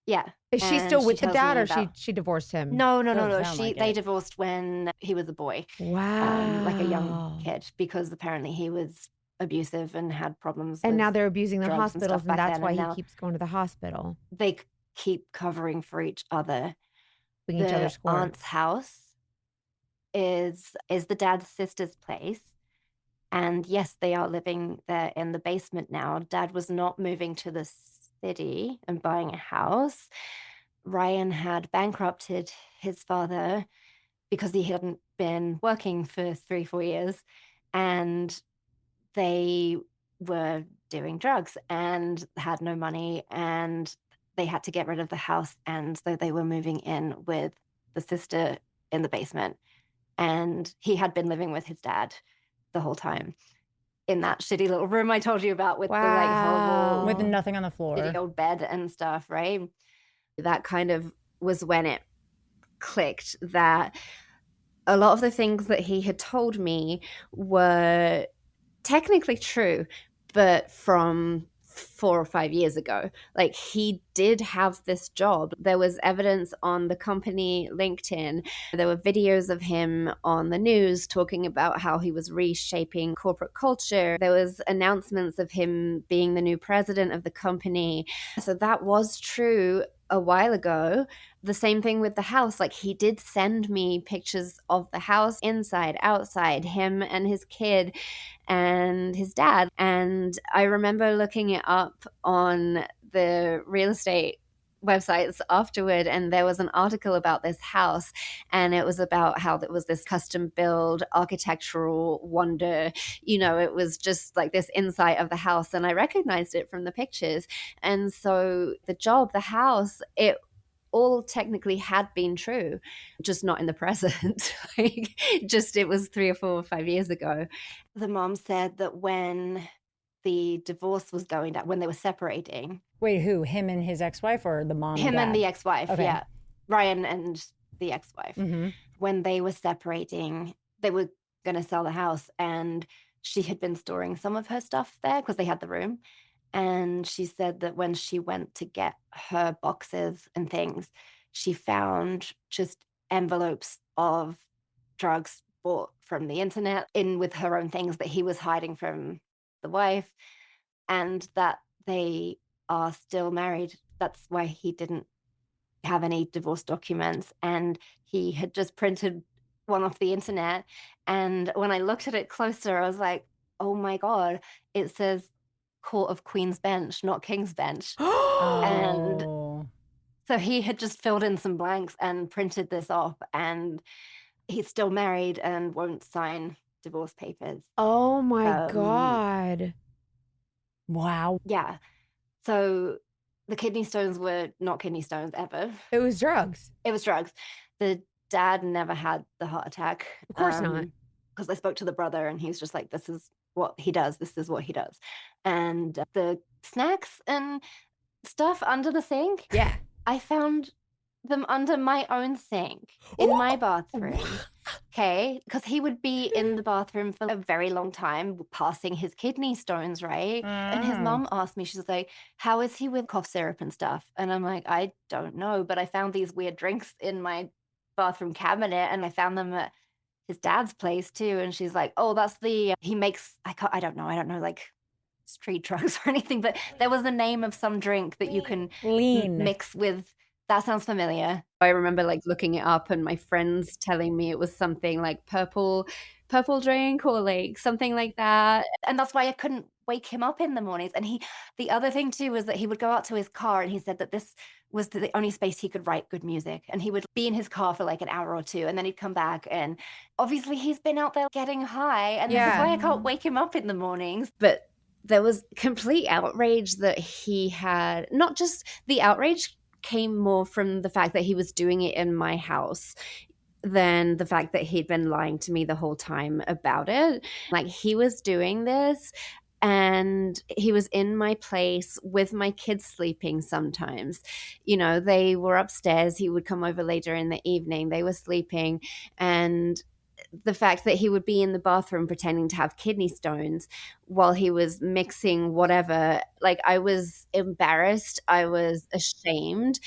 Yeah. Is she And still with the tells dad, me or about- she divorced him? No. Doesn't sound like They it. divorced when he was a boy, Wow. like a young kid, because apparently he was abusive and had problems. And with now they're abusing the drugs and stuff hospitals, and back that's then, why and he now keeps going to the hospital, they keep covering for each other. being each The other's score. aunt's house is the dad's sister's place. And yes, they are living there in the basement now. Dad was not moving to the city and buying a house. Ryan had bankrupted his father because he hadn't been working for 3-4 years. And they were doing drugs and had no money, and they had to get rid of the house. And so they were moving in with the sister in the basement. And he had been living with his dad the whole time in that shitty little room I told you about with the like horrible With Wow. nothing on the floor. shitty old bed and stuff, right? That kind of was when it clicked that a lot of the things that he had told me were technically true, but from 4 or 5 years ago. Like, he did have this job. There was evidence on the company LinkedIn. There were videos of him on the news talking about how he was reshaping corporate culture. There was announcements of him being the new president of the company. So that was true a while ago. The same thing with the house. Like, he did send me pictures of the house, inside, outside, him and his kid and his dad. And I remember looking it up on the real estate websites afterward, and there was an article about this house, and it was about how it was this custom build architectural wonder. You know, it was just like this insight of the house, and I recognized it from the pictures. And so the job, the house, it all technically had been true, just not in the present. Like, just it was 3 or 4 or 5 years ago. The mom said that when the divorce was going down, when they were separating, Wait, who? Him and his ex-wife, or the mom? him and dad? the ex-wife, Okay. yeah, Ryan and the ex-wife, when they were separating, they were going to sell the house, and she had been storing some of her stuff there because they had the room. And she said that when she went to get her boxes and things, she found just envelopes of drugs bought from the internet in with her own things that he was hiding from the wife, and that they are still married. That's why he didn't have any divorce documents. And he had just printed one off the internet. And when I looked at it closer, I was like, oh my God, it says Court of Queen's Bench, not King's Bench. And Oh. so he had just filled in some blanks and printed this off. And he's still married and won't sign divorce papers. Oh my Um, God. Wow. Yeah. So the kidney stones were not kidney stones ever. It was drugs. It was drugs. The dad never had the heart attack. Of course not. Because I spoke to the brother and he was just like, this is what he does. This is what he does. And the snacks and stuff under the sink, Yeah. I found them under my own sink in my bathroom. Okay, because he would be in the bathroom for a very long time, passing his kidney stones, right? And his mom asked me, she's like, how is he with cough syrup and stuff? And I'm like, I don't know, but I found these weird drinks in my bathroom cabinet and I found them at his dad's place too. And she's like, oh, that's he makes, I don't know, like street drugs or anything, but there was the name of some drink that you can Lean. mix with. That sounds familiar. I remember like looking it up and my friends telling me it was something like purple drink or like something like that. And that's why I couldn't wake him up in the mornings. And the other thing too was that he would go out to his car and he said that this was the only space he could write good music. And he would be in his car for like an hour or two and then he'd come back. And obviously he's been out there getting high. And this is why I can't wake him up in the mornings. But there was complete outrage that he had, not just the outrage came more from the fact that he was doing it in my house than the fact that he'd been lying to me the whole time about it. Like he was doing this and he was in my place with my kids sleeping sometimes. You know, they were upstairs. He would come over later in the evening. They were sleeping. And the fact that he would be in the bathroom pretending to have kidney stones while he was mixing whatever, like I was embarrassed. I was ashamed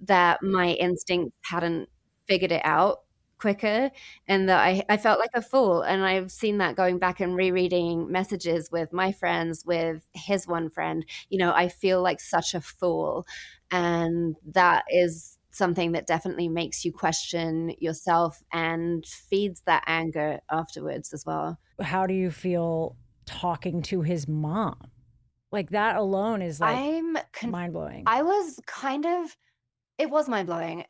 that my instinct hadn't figured it out quicker and that I felt like a fool. And I've seen that going back and rereading messages with my friends, with his one friend, you know, I feel like such a fool. And that is something that definitely makes you question yourself and feeds that anger afterwards as well. How do you feel talking to his mom? Like that alone is like mind-blowing. I was it was mind-blowing.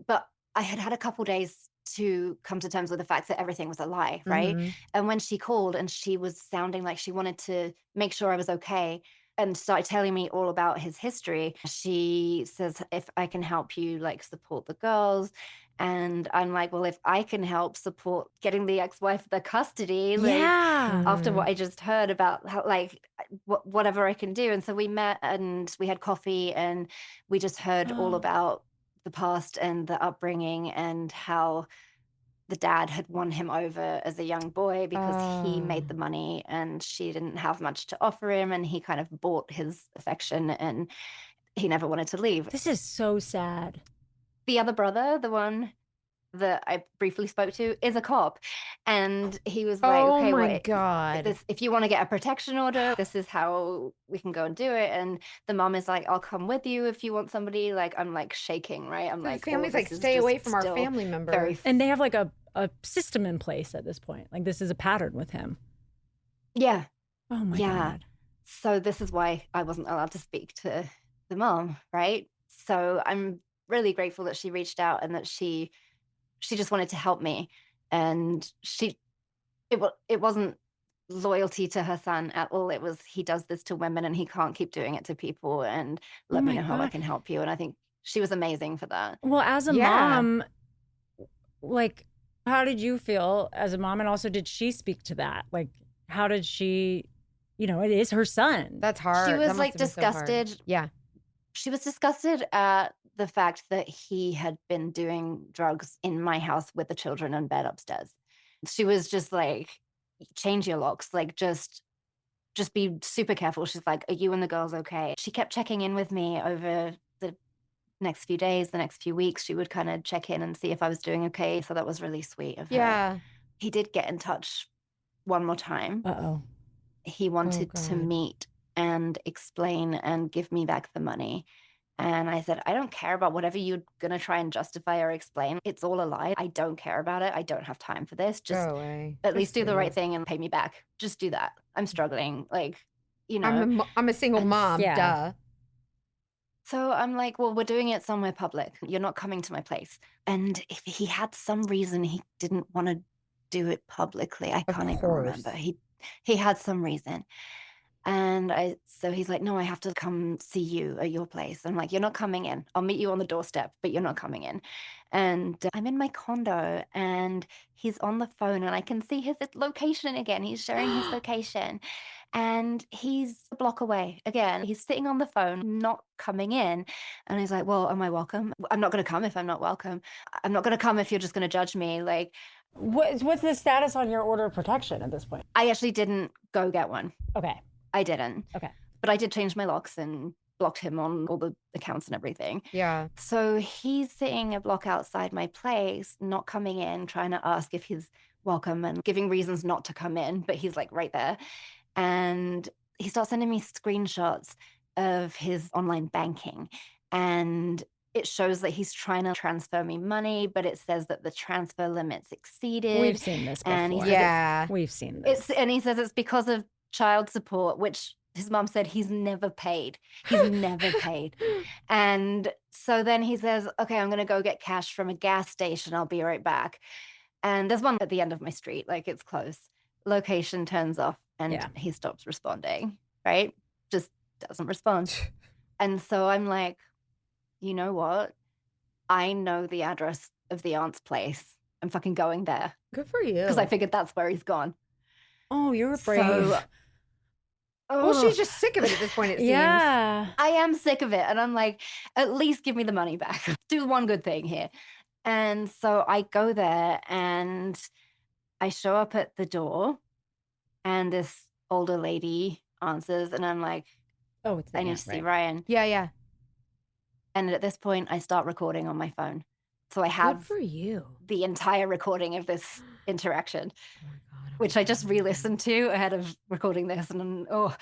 But I had a couple days to come to terms with the fact that everything was a lie, right? Mm-hmm. And when she called and she was sounding like she wanted to make sure I was okay, and started telling me all about his history. She says, if I can help you, like, support the girls. And I'm like, well, if I can help support getting the ex-wife the custody, like, after what I just heard about how, like, whatever I can do. And so we met and we had coffee and we just heard all about the past and the upbringing and how the dad had won him over as a young boy because he made the money and she didn't have much to offer him, and he kind of bought his affection and he never wanted to leave. This is so sad. The other brother, the one that I briefly spoke to, is a cop. And he was like, Oh okay, my wait, God. if you want to get a protection order, this is how we can go and do it. And the mom is like, I'll come with you if you want somebody. Like, I'm like shaking, right? I'm The like, family's oh, like, this is stay just away from our still family member. very And they have like a system in place at this point. Like this is a pattern with him. Yeah. Oh my Yeah. God. So this is why I wasn't allowed to speak to the mom, right? So I'm really grateful that she reached out and that she just wanted to help me. And it wasn't loyalty to her son at all. It was, he does this to women and he can't keep doing it to people, and let me my know how I God. can help you. And I think she was amazing for that. Well, as a Yeah. mom, like, how did you feel as a mom? And also, did she speak to that? Like, how did she, you know, it is her son. That's hard. She That was must like have been so hard. disgusted. Yeah. She was disgusted at the fact that he had been doing drugs in my house with the children in bed upstairs. She was just like, change your locks, like just be super careful. She's like, are you and the girls okay? She kept checking in with me over the next few days, the next few weeks. She would kind of check in and see if I was doing okay. So that was really sweet of her. Yeah. He did get in touch one more time. Uh-oh. He wanted to God. meet and explain and give me back the money. And I said, I don't care about whatever you're going to try and justify or explain. It's all a lie. I don't care about it. I don't have time for this. Just Go away. at So least do the right sweet. thing and pay me back. Just do that. I'm struggling. Like, you know. I'm a single And mom. yeah. Duh. So I'm like, well, we're doing it somewhere public. You're not coming to my place. And if he had some reason he didn't want to do it publicly, I Of can't even course. remember. He had some reason. And so he's like, no, I have to come see you at your place. I'm like, you're not coming in. I'll meet you on the doorstep, but you're not coming in. And I'm in my condo and he's on the phone and I can see his location again. He's sharing his location and he's a block away again. He's sitting on the phone, not coming in. And he's like, well, am I welcome? I'm not going to come if I'm not welcome. I'm not going to come if you're just going to judge me. Like, What's the status on your order of protection at this point? I actually didn't go get one. Okay. I didn't. Okay. But I did change my locks and blocked him on all the accounts and everything. Yeah. So he's sitting a block outside my place, not coming in, trying to ask if he's welcome and giving reasons not to come in, but he's like right there. And he starts sending me screenshots of his online banking. And it shows that he's trying to transfer me money, but it says that the transfer limit's exceeded. We've seen this before. And he says Yeah. We've seen this. and he says it's because of child support, which his mom said he's never paid. He's never paid. And so then he says, okay, I'm going to go get cash from a gas station. I'll be right back. And there's one at the end of my street, like it's close. Location turns off and Yeah. he stops responding, right? Just doesn't respond. And so I'm like, you know what? I know the address of the aunt's place. I'm fucking going there Good for you. because I figured that's where he's gone. Oh, you're brave. So, Well, she's ugh. just sick of it at this point, it seems. yeah. I am sick of it. And I'm like, at least give me the money back. Do one good thing here. And so I go there and I show up at the door and this older lady answers and I'm like, Oh, it's I need to see Ryan. Yeah, yeah. And at this point I start recording on my phone. So I Good have for you. the entire recording of this interaction, Oh my God. which I just re-listened to ahead of recording this. And Oh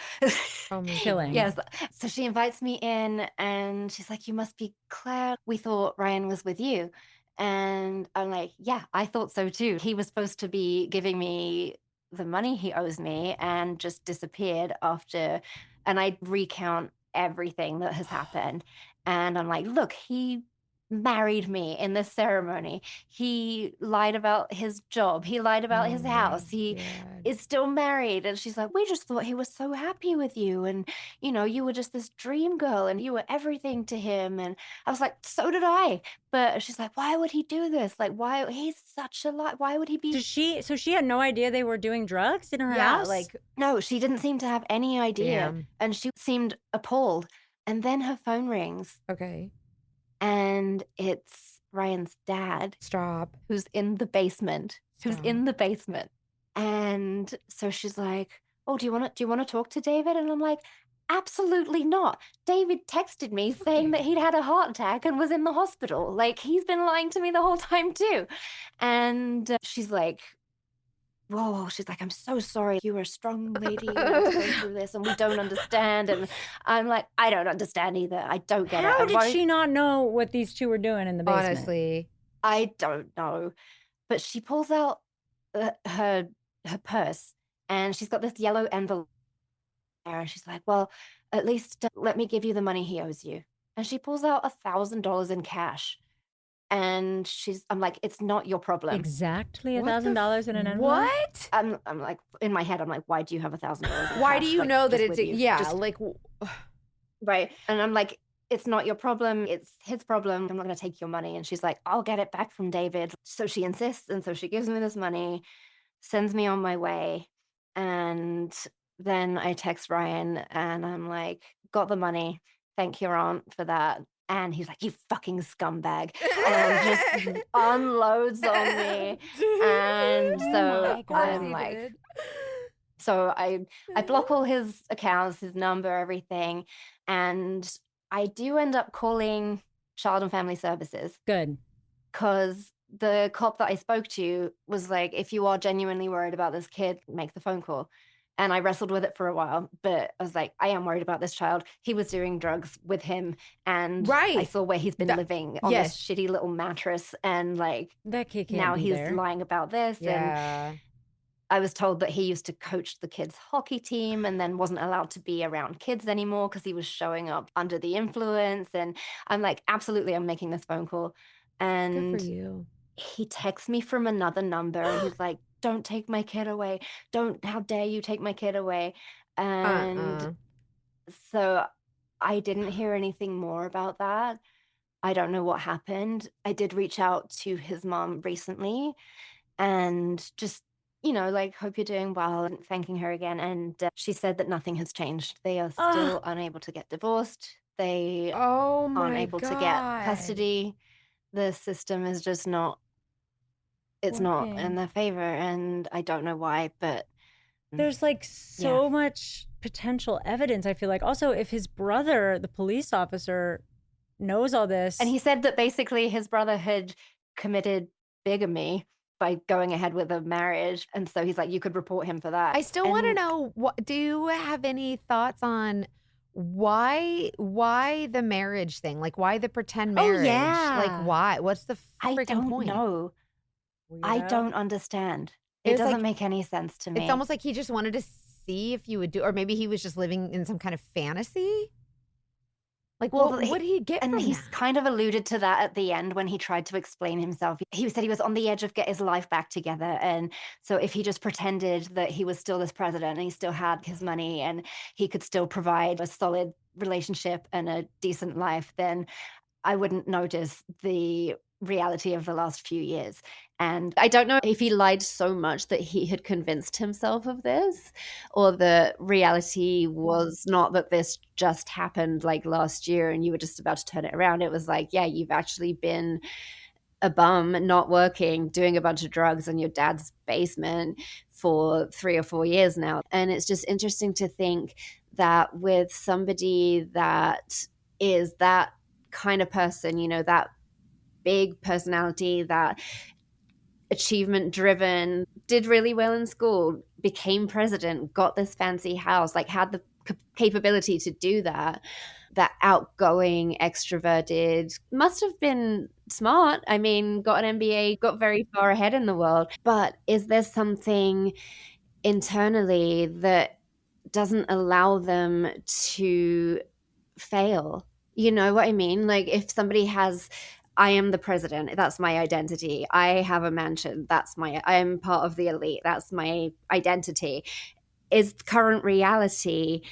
my Killing. Yes. So she invites me in and she's like, you must be Claire. We thought Ryan was with you. And I'm like, yeah, I thought so too. He was supposed to be giving me the money he owes me and just disappeared after. And I recount everything that has happened. And I'm like, look, he married me in this ceremony. He lied about his job. He lied about his house. He is still married. And she's like, we just thought he was so happy with you. And, you know, you were just this dream girl and you were everything to him. And I was like, so did I. But she's like, why would he do this? Like, why? He's such a lie. Why would he be? So she had no idea they were doing drugs in her house? like, No, she didn't seem to have any idea. Damn. And she seemed appalled. And then her phone rings okay, and it's Ryan's dad, stop. who's in the basement. And so she's like, oh, do you want to talk to David? And I'm like, absolutely not. David texted me saying that he'd had a heart attack and was in the hospital. Like, he's been lying to me the whole time too. And she's like, whoa, she's like, I'm so sorry. You were a strong lady. You had to go through this and we don't understand. And I'm like, I don't understand either. I don't get it. How And did why- she not know what these two were doing in the basement? Honestly. I don't know. But she pulls out her purse and she's got this yellow envelope there. And she's like, well, at least let me give you the money he owes you. And she pulls out $1,000 in cash. And I'm like, it's not your problem. Exactly What the $1,000 in an envelope? What? I'm like, in my head, I'm like, why do you have $1,000? Why do you know that it's yeah, like right? And I'm like, it's not your problem. It's his problem. I'm not going to take your money. And she's like, I'll get it back from David. So she insists. And so she gives me this money, sends me on my way. And then I text Ryan and I'm like, got the money. Thank your aunt for that. And he's like, you fucking scumbag. And just unloads on me. And so I'm like, so I block all his accounts, his number, everything. And I do end up calling Child and Family Services Good. because the cop that I spoke to was like, if you are genuinely worried about this kid, make the phone call. And I wrestled with it for a while, but I was like, I am worried about this child. He was doing drugs with him, and I Right. saw where he's been That- living on yes. this shitty little mattress, and like That kid can't now be he's there. lying about this. And Yeah. I was told that he used to coach the kids' hockey team and then wasn't allowed to be around kids anymore because he was showing up under the influence. And I'm like, absolutely, I'm making this phone call. Good for And you. he texts me from another number and he's like, don't take my kid away. How dare you take my kid away? And so I didn't hear anything more about that. I don't know what happened. I did reach out to his mom recently and just, like, hope you're doing well and thanking her again. And she said that nothing has changed. They are still unable to get divorced. They Oh aren't my able to get God. custody. The system is just not, it's not in Working. their favor. And I don't know why, but There's like so much potential evidence, I feel like. Also, if his brother, the police officer, knows all this. and he said that basically his brother had committed bigamy by going ahead with a marriage. And so he's like, you could report him for that. I still want to And know, what do you have any thoughts on why the marriage thing? Like, why the pretend Oh, marriage? yeah. Like, why? What's the I freaking don't point? know. I Weirdo. don't understand. It It was doesn't like- make any sense to me. It's almost like he just wanted to see if you would do, or maybe he was just living in some kind of fantasy. Like, Well, what would he get and from he's that? kind of alluded to that at the end when he tried to explain himself. He said he was on the edge of get his life back together. And so if he just pretended that he was still this president and he still had his money and he could still provide a solid relationship and a decent life, then I wouldn't notice the reality of the last few years. And I don't know if he lied so much that he had convinced himself of this, or the reality was not that this just happened like last year and you were just about to turn it around. It was like, yeah, you've actually been a bum, not working, doing a bunch of drugs in your dad's basement for 3 or 4 years now. And it's just interesting to think that with somebody that is that kind of person, that big personality, that achievement driven, did really well in school, became president, got this fancy house, like had the capability to do that. That outgoing, extroverted, must have been smart. I mean, got an MBA, got very far ahead in the world. But is there something internally that doesn't allow them to fail? You know what I mean? Like, if somebody has, I am the president, that's my identity. I have a mansion, I'm part of the elite, that's my identity. Is current reality,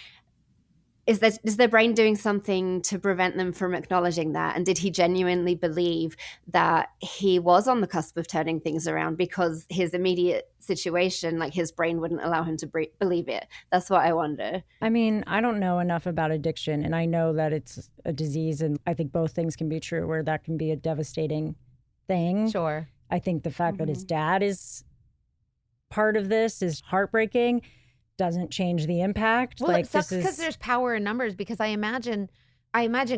is their brain doing something to prevent them from acknowledging that? And did he genuinely believe that he was on the cusp of turning things around because his immediate situation, like his brain wouldn't allow him to believe it? That's what I wonder. I mean, I don't know enough about addiction, and I know that it's a disease, and I think both things can be true, where that can be a devastating thing. Sure. I think the fact that his dad is part of this is heartbreaking. Doesn't change the impact. Well, like, it sucks this because is there's power in numbers. Because I imagine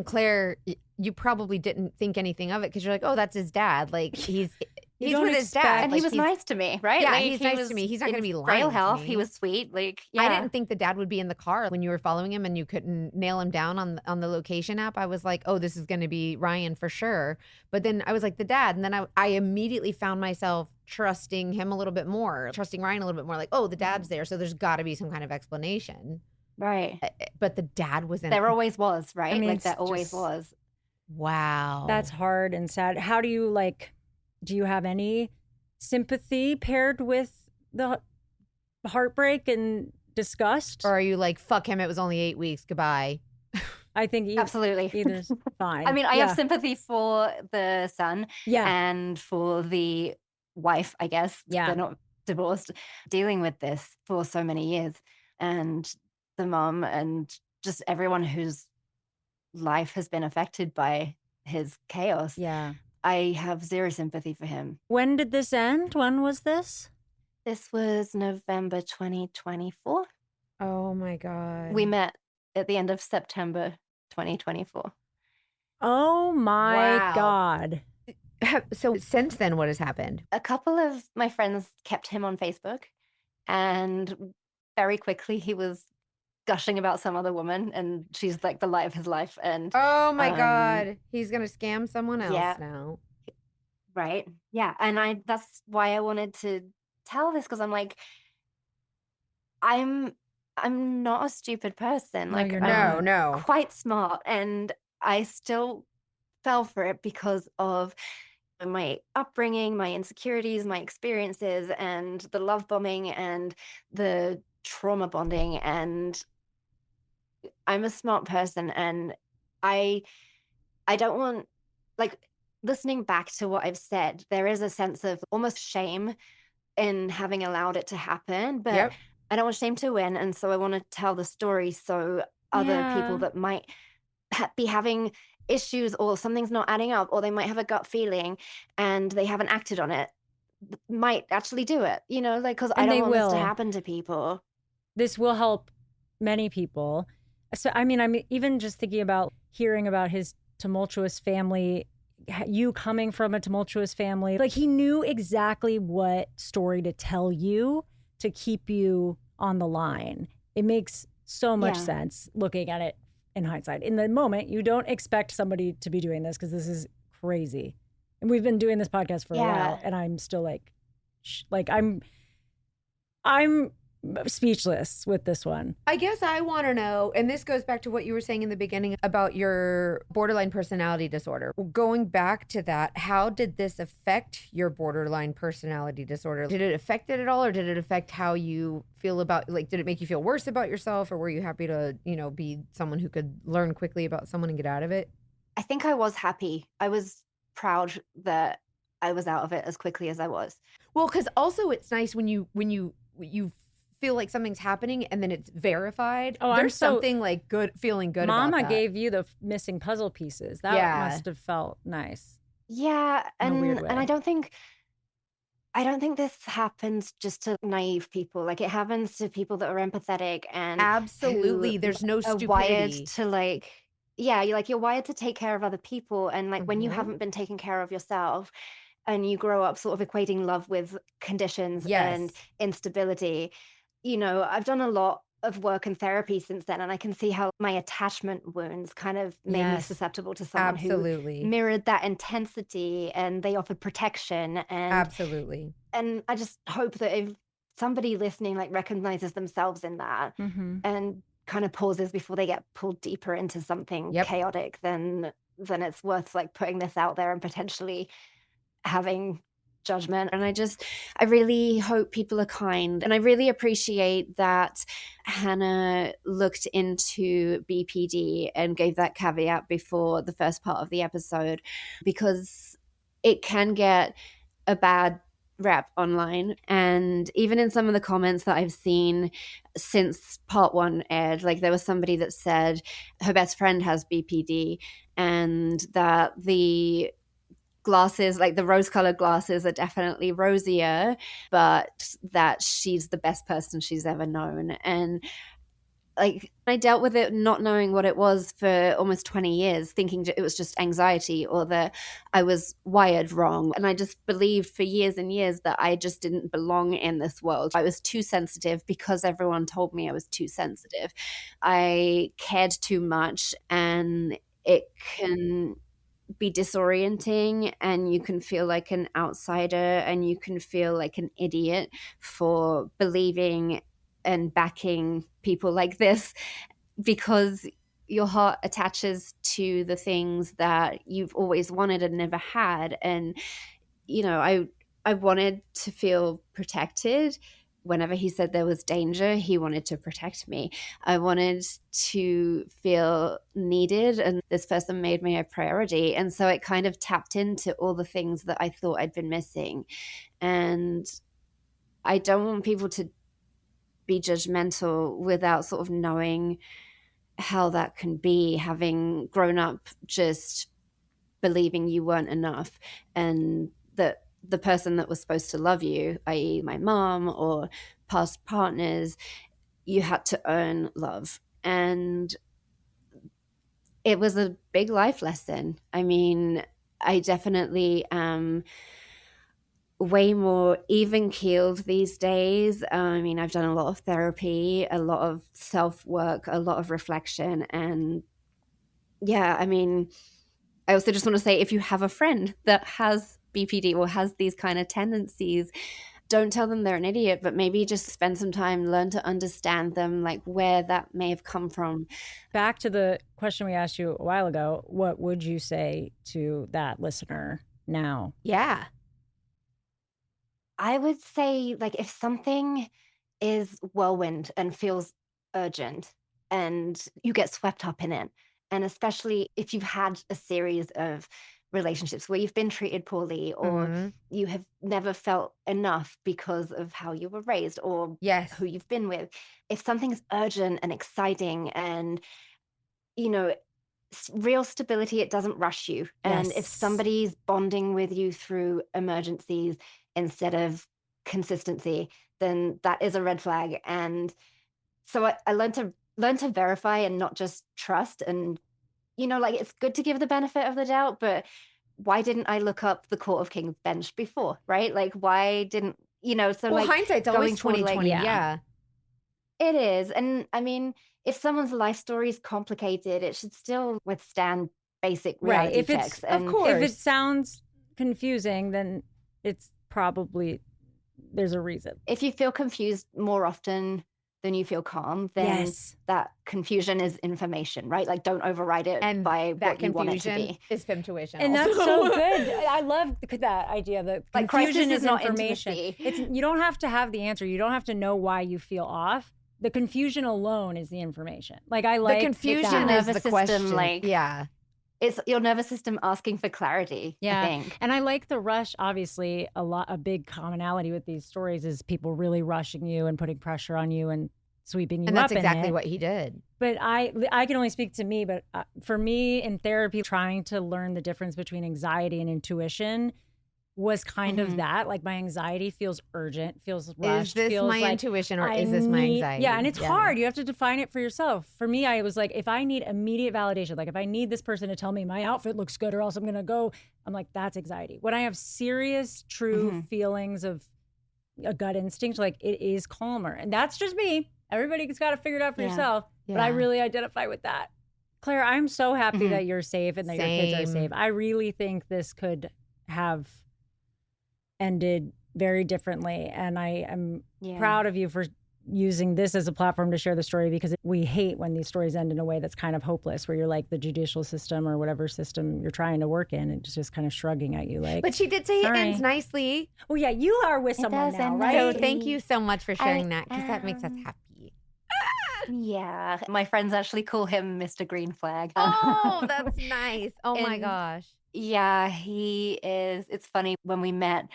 Claire, you probably didn't think anything of it because you're like, oh, that's his dad. Like he's don't with his expect- dad, And like, he was nice to me, right? Yeah, Like, he's he nice was to me. He's not in gonna be lying frail to health. me. He was sweet. Like, yeah. I didn't think the dad would be in the car when you were following him and you couldn't nail him down on the location app. I was like, oh, this is going to be Ryan for sure. But then I was like, the dad. And then I immediately found myself trusting him a little bit more, trusting Ryan a little bit more. Like, oh, the dad's there. So there's got to be some kind of explanation. Right. But the dad was in. There always was, right? I mean, like, it's there always just- was. Wow. That's hard and sad. How do you do you have any sympathy paired with the heartbreak and disgust? Or are you like, fuck him, it was only 8 weeks, goodbye? I think Absolutely. either's fine. I mean, I Yeah. have sympathy for the son Yeah. and for the wife, I guess. Yeah. They're not divorced, dealing with this for so many years. And the mom and just everyone whose life has been affected by his chaos. Yeah. I have zero sympathy for him. When did this end? When was this? This was November 2024. Oh my God. We met at the end of September 2024. Oh my Wow. God. So since then, what has happened? A couple of my friends kept him on Facebook, and very quickly he was gushing about some other woman, and she's like the light of his life. And Oh my God. He's going to scam someone else yeah, now. right. Yeah. And that's why I wanted to tell this, because I'm like, I'm I'm not a stupid person. No, Like, you're No, not. no. quite smart, and I still fell for it because of my upbringing, my insecurities, my experiences, and the love bombing and the trauma bonding. And I'm a smart person, and I I don't want, like, listening back to what I've said, there is a sense of almost shame in having allowed it to happen, but Yep. I don't want shame to win, and so I want to tell the story so other people Yeah. that might be having issues, or something's not adding up, or they might have a gut feeling and they haven't acted on it, might actually do it, like, because I And don't they want this to will. happen to people. This will help many people. So, I mean, I'm even just thinking about hearing about his tumultuous family, you coming from a tumultuous family. Like, he knew exactly what story to tell you to keep you on the line. It makes so much Yeah. sense looking at it in hindsight. In the moment, you don't expect somebody to be doing this because this is crazy. And we've been doing this podcast for a Yeah. while, and I'm still I'm speechless with this one. I guess I want to know, and this goes back to what you were saying in the beginning about your borderline personality disorder. Going back to that, how did this affect your borderline personality disorder? Did it affect it at all, or did it affect how you feel about, like, did it make you feel worse about yourself, or were you happy to, be someone who could learn quickly about someone and get out of it? I think I was happy. I was proud that I was out of it as quickly as I was. Well, because also it's nice when you feel like something's happening and then it's verified. Oh, There's something like good, feeling good about Mama that. gave you the missing puzzle pieces. That Yeah. must have felt nice. Yeah, In a weird and way. I don't think this happens just to naive people. Like, it happens to people that are empathetic and Absolutely. who There's no are wired stupidity. to, like, yeah, you're wired to take care of other people, and like when you Mhm. haven't been taking care of yourself, and you grow up sort of equating love with conditions and Yes. instability. I've done a lot of work and therapy since then, and I can see how my attachment wounds kind of made me Yes. susceptible to someone who Absolutely. mirrored that intensity, and they offered protection. Absolutely. And I just hope that if somebody listening, like, recognizes themselves in that Mm-hmm. and kind of pauses before they get pulled deeper into something Yep. chaotic, then it's worth, like, putting this out there and potentially having judgment. And I really hope people are kind. And I really appreciate that Hannah looked into BPD and gave that caveat before the first part of the episode, because it can get a bad rep online. And even in some of the comments that I've seen since part one aired, like, there was somebody that said her best friend has BPD, and that the glasses, like the rose-colored glasses, are definitely rosier, but that she's the best person she's ever known. And, like, I dealt with it not knowing what it was for almost 20 years, thinking it was just anxiety, or that I was wired wrong. And I just believed for years and years that I just didn't belong in this world. I was too sensitive because everyone told me I was too sensitive. I cared too much, and it can be disorienting, and you can feel like an outsider, and you can feel like an idiot for believing and backing people like this, because your heart attaches to the things that you've always wanted and never had. And I wanted to feel protected. Whenever he said there was danger, he wanted to protect me. I wanted to feel needed, and this person made me a priority. And so it kind of tapped into all the things that I thought I'd been missing. And I don't want people to be judgmental without sort of knowing how that can be, having grown up just believing you weren't enough, and that the person that was supposed to love you, i.e. my mom or past partners, you had to earn love. And it was a big life lesson. I mean, I definitely am way more even keeled these days. I mean, I've done a lot of therapy, a lot of self work, a lot of reflection. And yeah, I mean, I also just want to say if you have a friend that has BPD or has these kind of tendencies, don't tell them they're an idiot, but maybe just spend some time, learn to understand them, like where that may have come from. Back to the question we asked you a while ago, what would you say to that listener now? Yeah. I would say, like, if something is whirlwind and feels urgent and you get swept up in it, and especially if you've had a series of relationships where you've been treated poorly or Mhm. you have never felt enough because of how you were raised or Yes. who you've been with, if something's urgent and exciting and, you know, real stability, it doesn't rush you. And if Yes. somebody's bonding with you through emergencies instead of consistency, then that is a red flag. And so I learned to verify and not just trust. And like, it's good to give the benefit of the doubt, but why didn't I look up the Court of King's Bench before, right? Like, why didn't so Well, like hindsight's going always forward, like, 2020. Yeah. it is. And I mean, if someone's life story is complicated, it should still withstand basic Right. reality If it's, checks. of And course, if it sounds confusing, then it's probably, there's a reason. if you feel confused more often than you feel calm, then Yes. that confusion is information, right? Like, don't override it And by that what you want it to confusion be. is femtuition. And that's also. so good. I love that idea that Like, crisis confusion is is not information. intimacy. You don't have to have the answer. You don't have to know why you feel off. The confusion alone is the information. Like, I The like confusion that. is Nervous the system, question. like- Yeah. It's your nervous system asking for clarity, Yeah. I think. And I like the rush. Obviously, a big commonality with these stories is people really rushing you and putting pressure on you and sweeping you And that's up in exactly it. what he did. But I can only speak to me, but for me in therapy, trying to learn the difference between anxiety and intuition was kind of that. Like, my anxiety feels urgent, feels rushed. Is this feels my like intuition or I is this my need- anxiety? Yeah, and it's hard. You have to define it for yourself. For me, I was like, if I need immediate validation, like if I need this person to tell me my outfit looks good or else I'm going to go, I'm like, that's anxiety. When I have serious, true feelings of a gut instinct, like, it is calmer. And that's just me. Everybody's got to figure it out for yourself. But I Yeah. really identify with that. Claire, I'm so happy that you're safe and that your kids are Same. safe. I really think this could have ended very differently. And I am proud of you for using this as a platform to share the story, because we hate when these stories end in a way that's kind of hopeless, where you're like the judicial system or whatever system you're trying to work in, and it's just kind of shrugging at you like. But she did say sorry. it ends nicely. Well, yeah, you are with someone does now, end right? So nicely. thank you so much for sharing I that, because that makes us am. happy. Yeah. My friends actually call him Mr. Green Flag. Oh, that's nice. Oh my And- gosh. Yeah, he is. It's funny, when we met,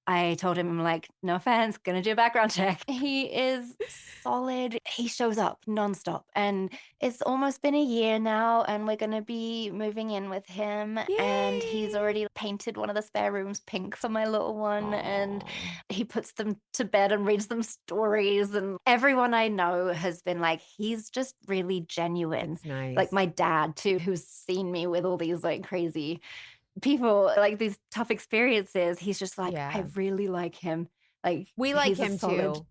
I told him, I'm like, no offense, gonna do a background check. He is solid. He shows up nonstop. And it's almost been a year now, and we're gonna be moving in with him. And he's already painted one of the spare rooms pink for my little one. And he puts them to bed and reads them stories. And everyone I know has been like, he's just really genuine. It's nice. Like my dad, too, who's seen me with all these like crazy people, like these tough experiences. He's just like, Yeah. I really like him. Like, we like he's a him solid- too.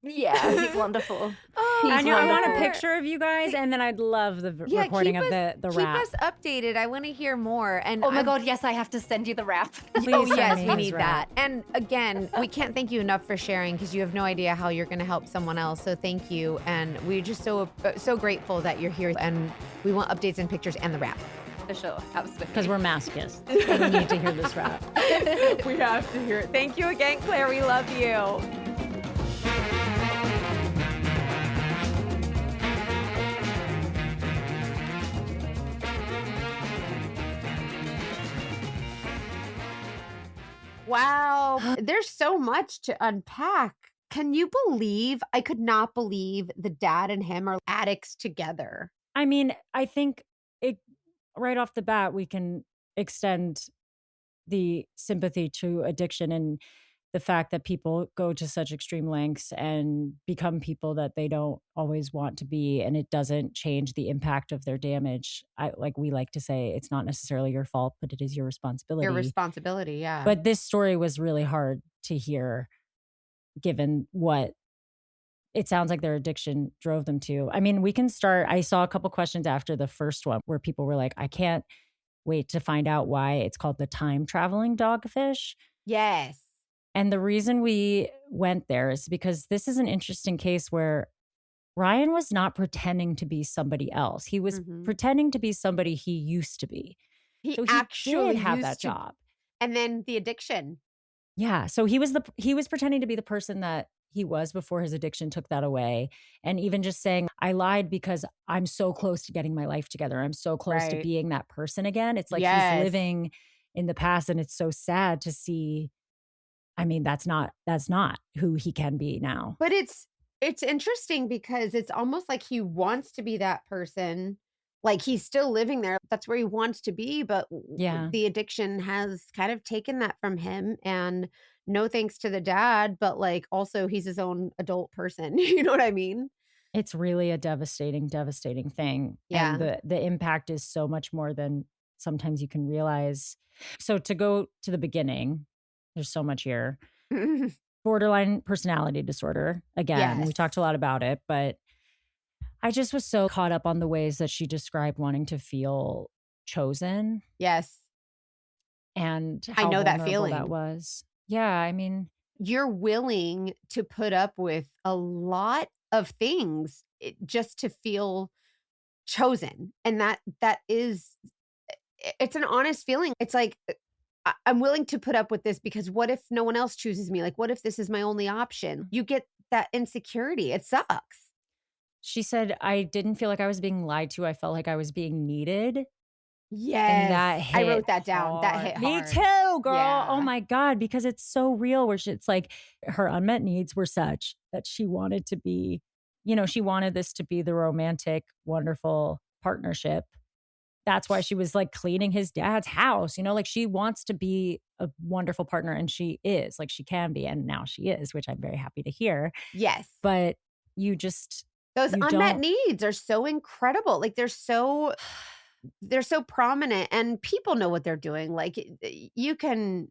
Yeah, he's wonderful. Oh, He's I know. I want a wonderful. picture of you guys, and then I'd love the recording keep of us, the keep rap. us updated. I want to hear more. And Oh my I'm- God, yes, I have to send you the rap. Please Oh send yes, me we his need rap. that. And again, we can't thank you enough for sharing, because you have no idea how you're going to help someone else. So thank you, and we're just so grateful that you're here. And we want updates and pictures and the rap. For sure, absolutely. Because we're masochists. We need to hear this rap. We have to hear it. Thank you again, Claire. We love you. Wow. There's so much to unpack. Can you believe? I could not believe the dad and him are addicts together. I mean, I think it right off the bat, we can extend the sympathy to addiction. And the fact that people go to such extreme lengths and become people that they don't always want to be, and it doesn't change the impact of their damage. Like we like to say, it's not necessarily your fault, but it is your responsibility. Your responsibility, yeah. But this story was really hard to hear, given what it sounds like their addiction drove them to. I mean, we can start. I saw a couple questions after the first one where people were like, I can't wait to find out why it's called the time traveling dogfish. Yes. And the reason we went there is because this is an interesting case where Ryan was not pretending to be somebody else. He was pretending to be somebody he used to be. He So actually did have used that to- job. And then the addiction. Yeah. So he was pretending to be the person that he was before his addiction took that away. And even just saying, I lied because I'm so close to getting my life together. I'm so close to Right. being that person again. It's like Yes. he's living in the past, and it's so sad to see. I mean, that's not who he can be now. But it's interesting because it's almost like he wants to be that person. Like he's still living there. That's where he wants to be. But Yeah. the addiction has kind of taken that from him. And no thanks to the dad, but like also he's his own adult person. You know what I mean? It's really a devastating thing. Yeah. And the impact is so much more than sometimes you can realize. So to go to the beginning, there's so much here. Borderline personality disorder. Again, we Yes. talked a lot about it, but I just was so caught up on the ways that she described wanting to feel chosen Yes. and I how know that vulnerable feeling. that was. Yeah, I mean, You're willing to put up with a lot of things just to feel chosen. And that is, it's an honest feeling. It's like, I'm willing to put up with this because what if no one else chooses me? Like, what if this is my only option? You get that insecurity. It sucks. she said, I didn't feel like I was being lied to. I felt like I was being needed. Yes. And that I hit wrote that down. That hard. hit Me hard. too, girl. Yeah. Oh my God, because it's so real where it's like her unmet needs were such that she wanted to be, she wanted this to be the romantic, wonderful partnership. That's why she was like cleaning his dad's house, like she wants to be a wonderful partner, and she is, like she can be, and now she is, which I'm very happy to hear. Yes. But those you unmet don't- needs are so incredible. Like they're so prominent and people know what they're doing. Like you can,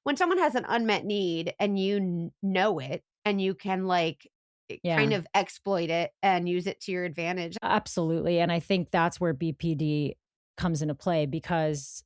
when someone has an unmet need and you know it and you can like kind of exploit it and use it to your advantage. Absolutely. And I think that's where BPD comes into play because,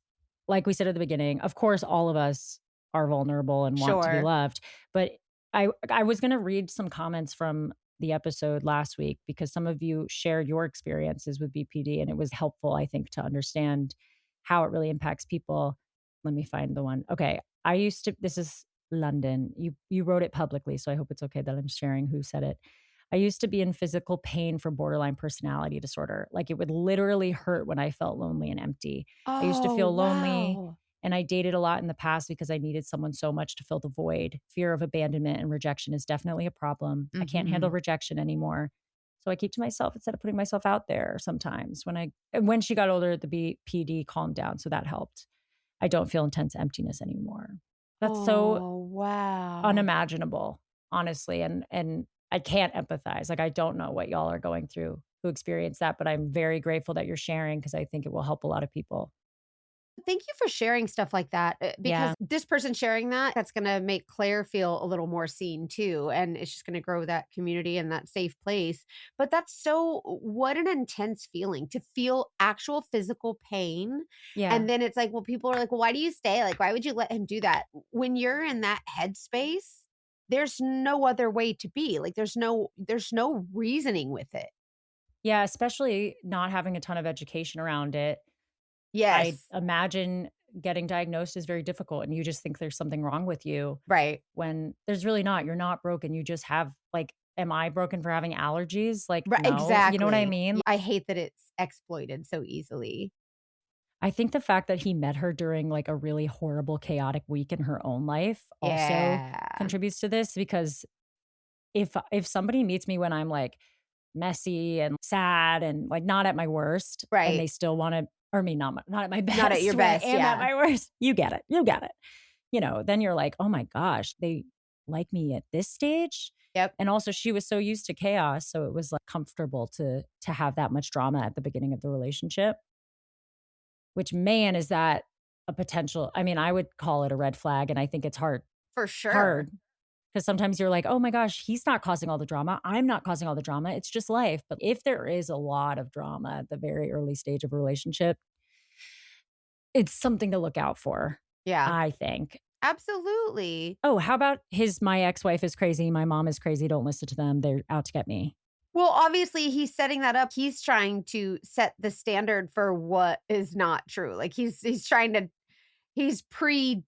like we said at the beginning, of course, all of us are vulnerable and want to be Sure. loved. But I was going to read some comments from the episode last week because some of you shared your experiences with BPD, and it was helpful, I think, to understand how it really impacts people. Let me find the one. Okay. This is London. You wrote it publicly, so I hope it's okay that I'm sharing who said it. I used to be in physical pain from borderline personality disorder. Like it would literally hurt when I felt lonely and empty. I used to feel lonely, wow. and I dated a lot in the past because I needed someone so much to fill the void. Fear of abandonment and rejection is definitely a problem. I can't handle rejection anymore. So I keep to myself instead of putting myself out there sometimes. When she got older, the BPD calmed down, so that helped. I don't feel intense emptiness anymore. That's so wow. unimaginable, honestly. And I can't empathize. Like, I don't know what y'all are going through who experience that, but I'm very grateful that you're sharing because I think it will help a lot of people. Thank you for sharing stuff like that because this person sharing that's going to make Claire feel a little more seen too. And it's just going to grow that community and that safe place. But what an intense feeling to feel actual physical pain. Yeah. And then it's like, well, people are like, well, why do you stay? Like, why would you let him do that? When you're in that headspace, there's no other way to be. Like, there's no reasoning with it. Yeah. Especially not having a ton of education around it. Yes. I imagine getting diagnosed is very difficult, and you just think there's something wrong with you. Right. When there's really not. You're not broken. You just have, like, am I broken for having allergies? Like, Right, no. exactly. You know what I mean? I hate that it's exploited so easily. I think the fact that he met her during like a really horrible, chaotic week in her own life also contributes to this, because if somebody meets me when I'm like messy and sad and like not at my worst, and they still want to, or me not at my best, Not at your best, when I am at my worst, you get it. then you're like, oh my gosh, they like me at this stage. Yep. And also she was so used to chaos. So it was like comfortable to have that much drama at the beginning of the relationship, which, man, is that a potential. I mean, I would call it a red flag. And I think it's hard For sure. because sometimes you're like, oh my gosh, he's not causing all the drama. I'm not causing all the drama. It's just life. But if there is a lot of drama at the very early stage of a relationship, it's something to look out for, Yeah. I think. Absolutely. Oh, how about my ex-wife is crazy, my mom is crazy, don't listen to them, they're out to get me. Well, obviously he's setting that up. He's trying to set the standard for what is not true. Like he's trying to he's pre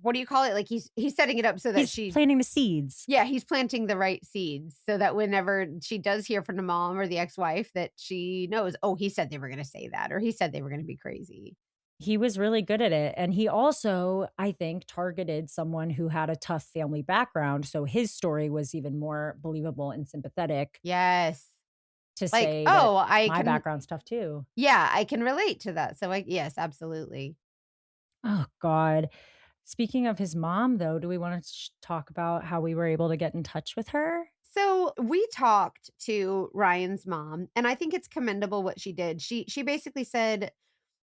what do you call it? Like he's setting it up so that He's planting the seeds. yeah, he's planting the right seeds so that whenever she does hear from the mom or the ex-wife that she knows, oh, he said they were going to say that or he said they were going to be crazy. He was really good at it. And he also, I think, targeted someone who had a tough family background. So his story was even more believable and sympathetic Yes. to Like, say oh, that I my can background's tough too. yeah, I can relate to that. So yes, absolutely. Oh, God. Speaking of his mom, though, do we want to talk about how we were able to get in touch with her? So we talked to Ryan's mom, and I think it's commendable what she did. She basically said,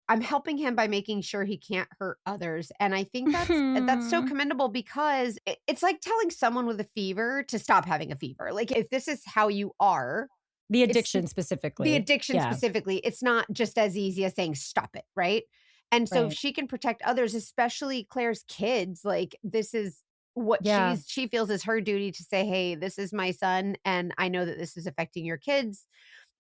"I'm helping him by making sure he can't hurt others," and I think that's so commendable because it's like telling someone with a fever to stop having a fever. Like if this is how you are, The it's addiction specifically. the addiction Yeah, specifically, it's not just as easy as saying stop it, right? And so if right. she can protect others, especially Claire's kids, like this is what Yeah. she feels is her duty to say, "Hey, this is my son and I know that this is affecting your kids."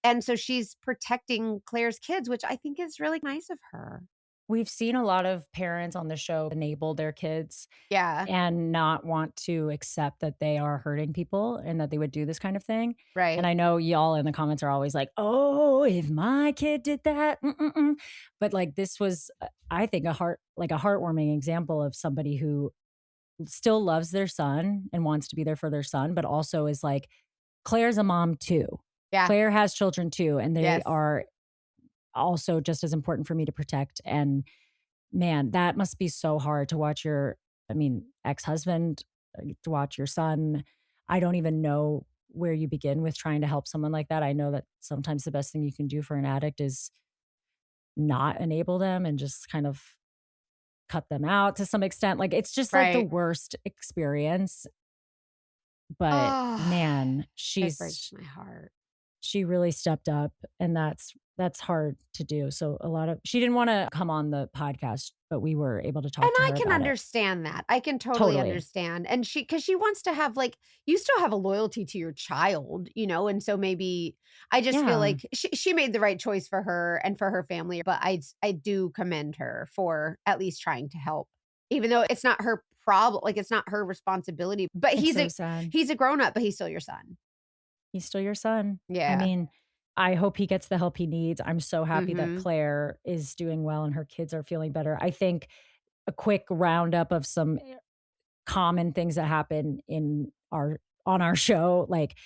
And so she's protecting Claire's kids, which I think is really nice of her. We've seen a lot of parents on the show enable their kids Yeah, and not want to accept that they are hurting people and that they would do this kind of thing. And right. I know y'all in the comments are always like, "Oh, if my kid did that." But like this was, I think, a heartwarming example of somebody who still loves their son and wants to be there for their son, but also is like, Claire's a mom too. Yeah. Claire has children too, and they Yes. are also just as important for me to protect. And man, that must be so hard to watch ex-husband, to watch your son. I don't even know where you begin with trying to help someone like that. I know that sometimes the best thing you can do for an addict is not enable them and just kind of cut them out to some extent. Like it's just like the Right. worst experience. But Oh, man, it breaks my heart. she really stepped up, and that's hard to do. So she didn't want to come on the podcast, but we were able to talk And to I her can about it. understand that. I can totally Totally. understand. And because she wants to have like, you still have a loyalty to your child, and so maybe I just feel Yeah. like she made the right choice for her and for her family. But I do commend her for at least trying to help, even though it's not her problem, like it's not her responsibility. But It's so sad. he's a grown up, but he's still your son. He's still your son. I Yeah. mean, I hope he gets the help he needs. I'm so happy that Mhm. Claire is doing well and her kids are feeling better. I think a quick roundup of some common things that happen on our show, like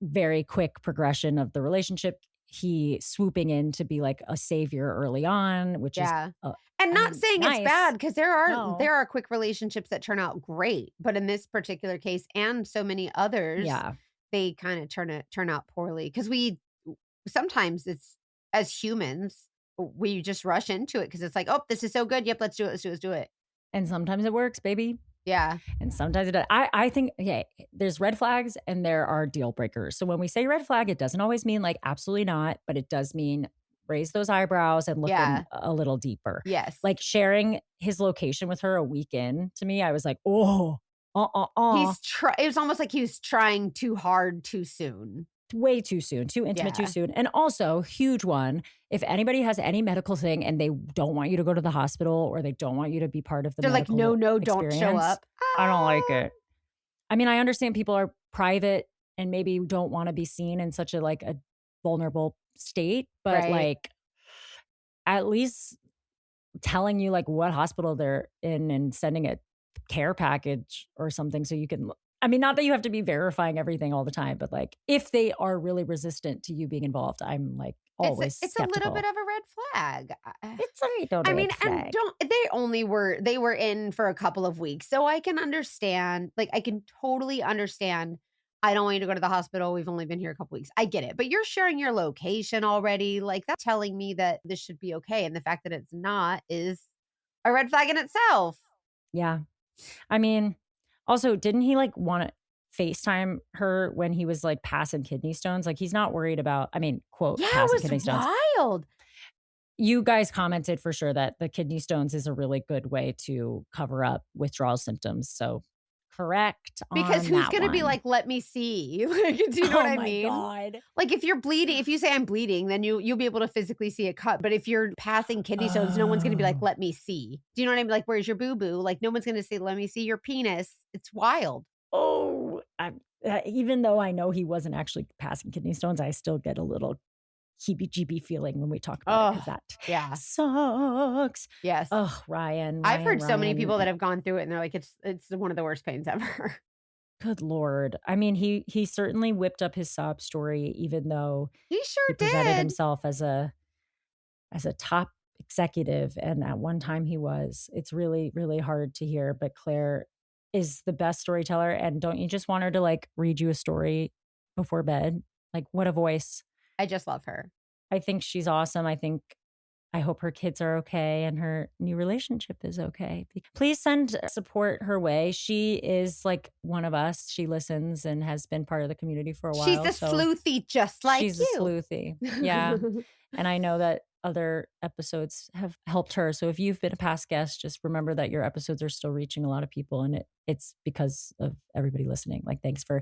very quick progression of the relationship. He swooping in to be like a savior early on, which Yeah. is And I not mean, saying it's nice. bad because No. there are quick relationships that turn out great, but in this particular case and so many others, Yeah. they kind of turn out poorly because we sometimes it's as humans we just rush into it because it's like, oh, this is so good, yep, let's do it, let's do it. And sometimes it works, baby. Yeah, And sometimes it does. I think, yeah, there's red flags and there are deal breakers. So when we say red flag, it doesn't always mean like absolutely not, but it does mean raise those eyebrows and look yeah, in a little deeper. yes. Like sharing his location with her a week in, to me, I was like, oh, It was almost like he was trying too hard too soon. way too soon, too intimate too Yeah. soon. And also, huge one, if anybody has any medical thing and they don't want you to go to the hospital or they don't want you to be part of the They're like, medical no, don't show experience, up. I don't like Ah. it. I mean, I understand people are private and maybe don't want to be seen in such a vulnerable state, but Right. like at least telling you like what hospital they're in and sending a care package or something so you can I mean, not that you have to be verifying everything all the time, but like if they are really resistant to you being involved, I'm like always It's a little skeptical. bit of a red flag. It's a little I red mean, and flag. they were in for a couple of weeks. So I can understand, like I can totally understand. I don't want you to go to the hospital. We've only been here a couple weeks. I get it. But you're sharing your location already. Like that's telling me that this should be okay. And the fact that it's not is a red flag in itself. Yeah. I mean, also, didn't he like want to FaceTime her when he was like passing kidney stones? Like he's not worried about, I mean, quote, Yeah, it passing was kidney stones. wild. You guys commented for sure that the kidney stones is a really good way to cover up withdrawal symptoms. So correct. Because who's going to be like, let me see? Like, do you know what I mean? God. Like if you're bleeding, if you say I'm bleeding, then you'll be able to physically see a cut. But if you're passing kidney stones, no one's going to be like, let me see. Do you know what I mean? Like, where's your boo-boo? Like no one's going to say, let me see your penis. It's wild. Oh, even though I know he wasn't actually passing kidney stones, I still get a little heebie-jeebie feeling when we talk about it because that sucks. Yes. Oh, Ryan. I've heard so many Ryan. people that have gone through it and they're like, it's one of the worst pains ever. Good Lord. I mean, he certainly whipped up his sob story, even though He sure he presented did. himself as a top executive. And at one time he was. It's really, really hard to hear. But Claire is the best storyteller. And don't you just want her to like read you a story before bed? Like, what a voice. I just love her. I think she's awesome. I hope her kids are okay and her new relationship is okay. Please send support her way. She is like one of us. She listens and has been part of the community for a while. She's a sleuthy just like you. She's a sleuthy. Yeah. And I know that other episodes have helped her. So if you've been a past guest, just remember that your episodes are still reaching a lot of people, and it's because of everybody listening. Like thanks for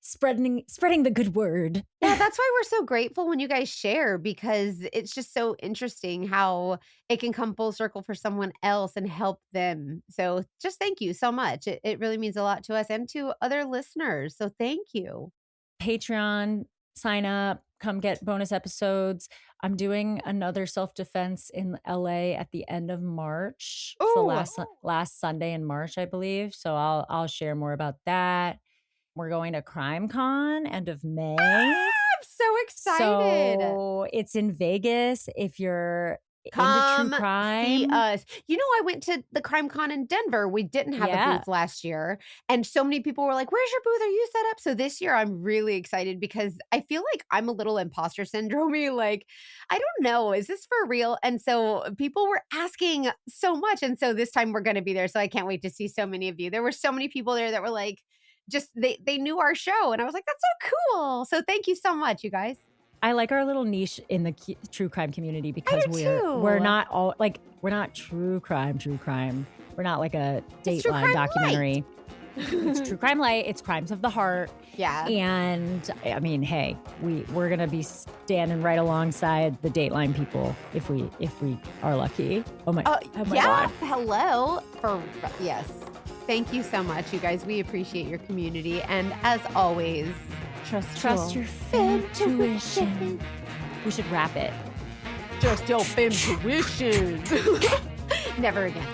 spreading the good word. Yeah, that's why we're so grateful when you guys share, because it's just so interesting how it can come full circle for someone else and help them. So just thank you so much. It really means a lot to us and to other listeners. So thank you. Patreon, sign up, come get bonus episodes. I'm doing another self-defense in LA at the end of March. It's the last Sunday in March, I believe. So I'll share more about that. We're going to Crime Con end of May. I'm so excited. So it's in Vegas. If you're Come into true crime, see us. You know, I went to the Crime Con in Denver. We didn't have a booth last year. And so many people were like, where's your booth? Are you set up? So this year I'm really excited because I feel like I'm a little imposter syndrome-y. Like, I don't know, is this for real? And so people were asking so much. And so this time we're going to be there. So I can't wait to see so many of you. There were so many people there that were like, just they knew our show. And I was like, that's so cool. So thank you so much, you guys. I like our little niche in the true crime community because we're not all like, we're not true crime. We're not like a Dateline documentary. It's true crime light. It's crimes of the heart. Yeah. And I mean, hey, we're gonna be standing right alongside the Dateline people if we are lucky. Oh my God. Hello. Yes. Thank you so much, you guys. We appreciate your community. And as always, trust your intuition. We should wrap it. Just your intuition. Never again.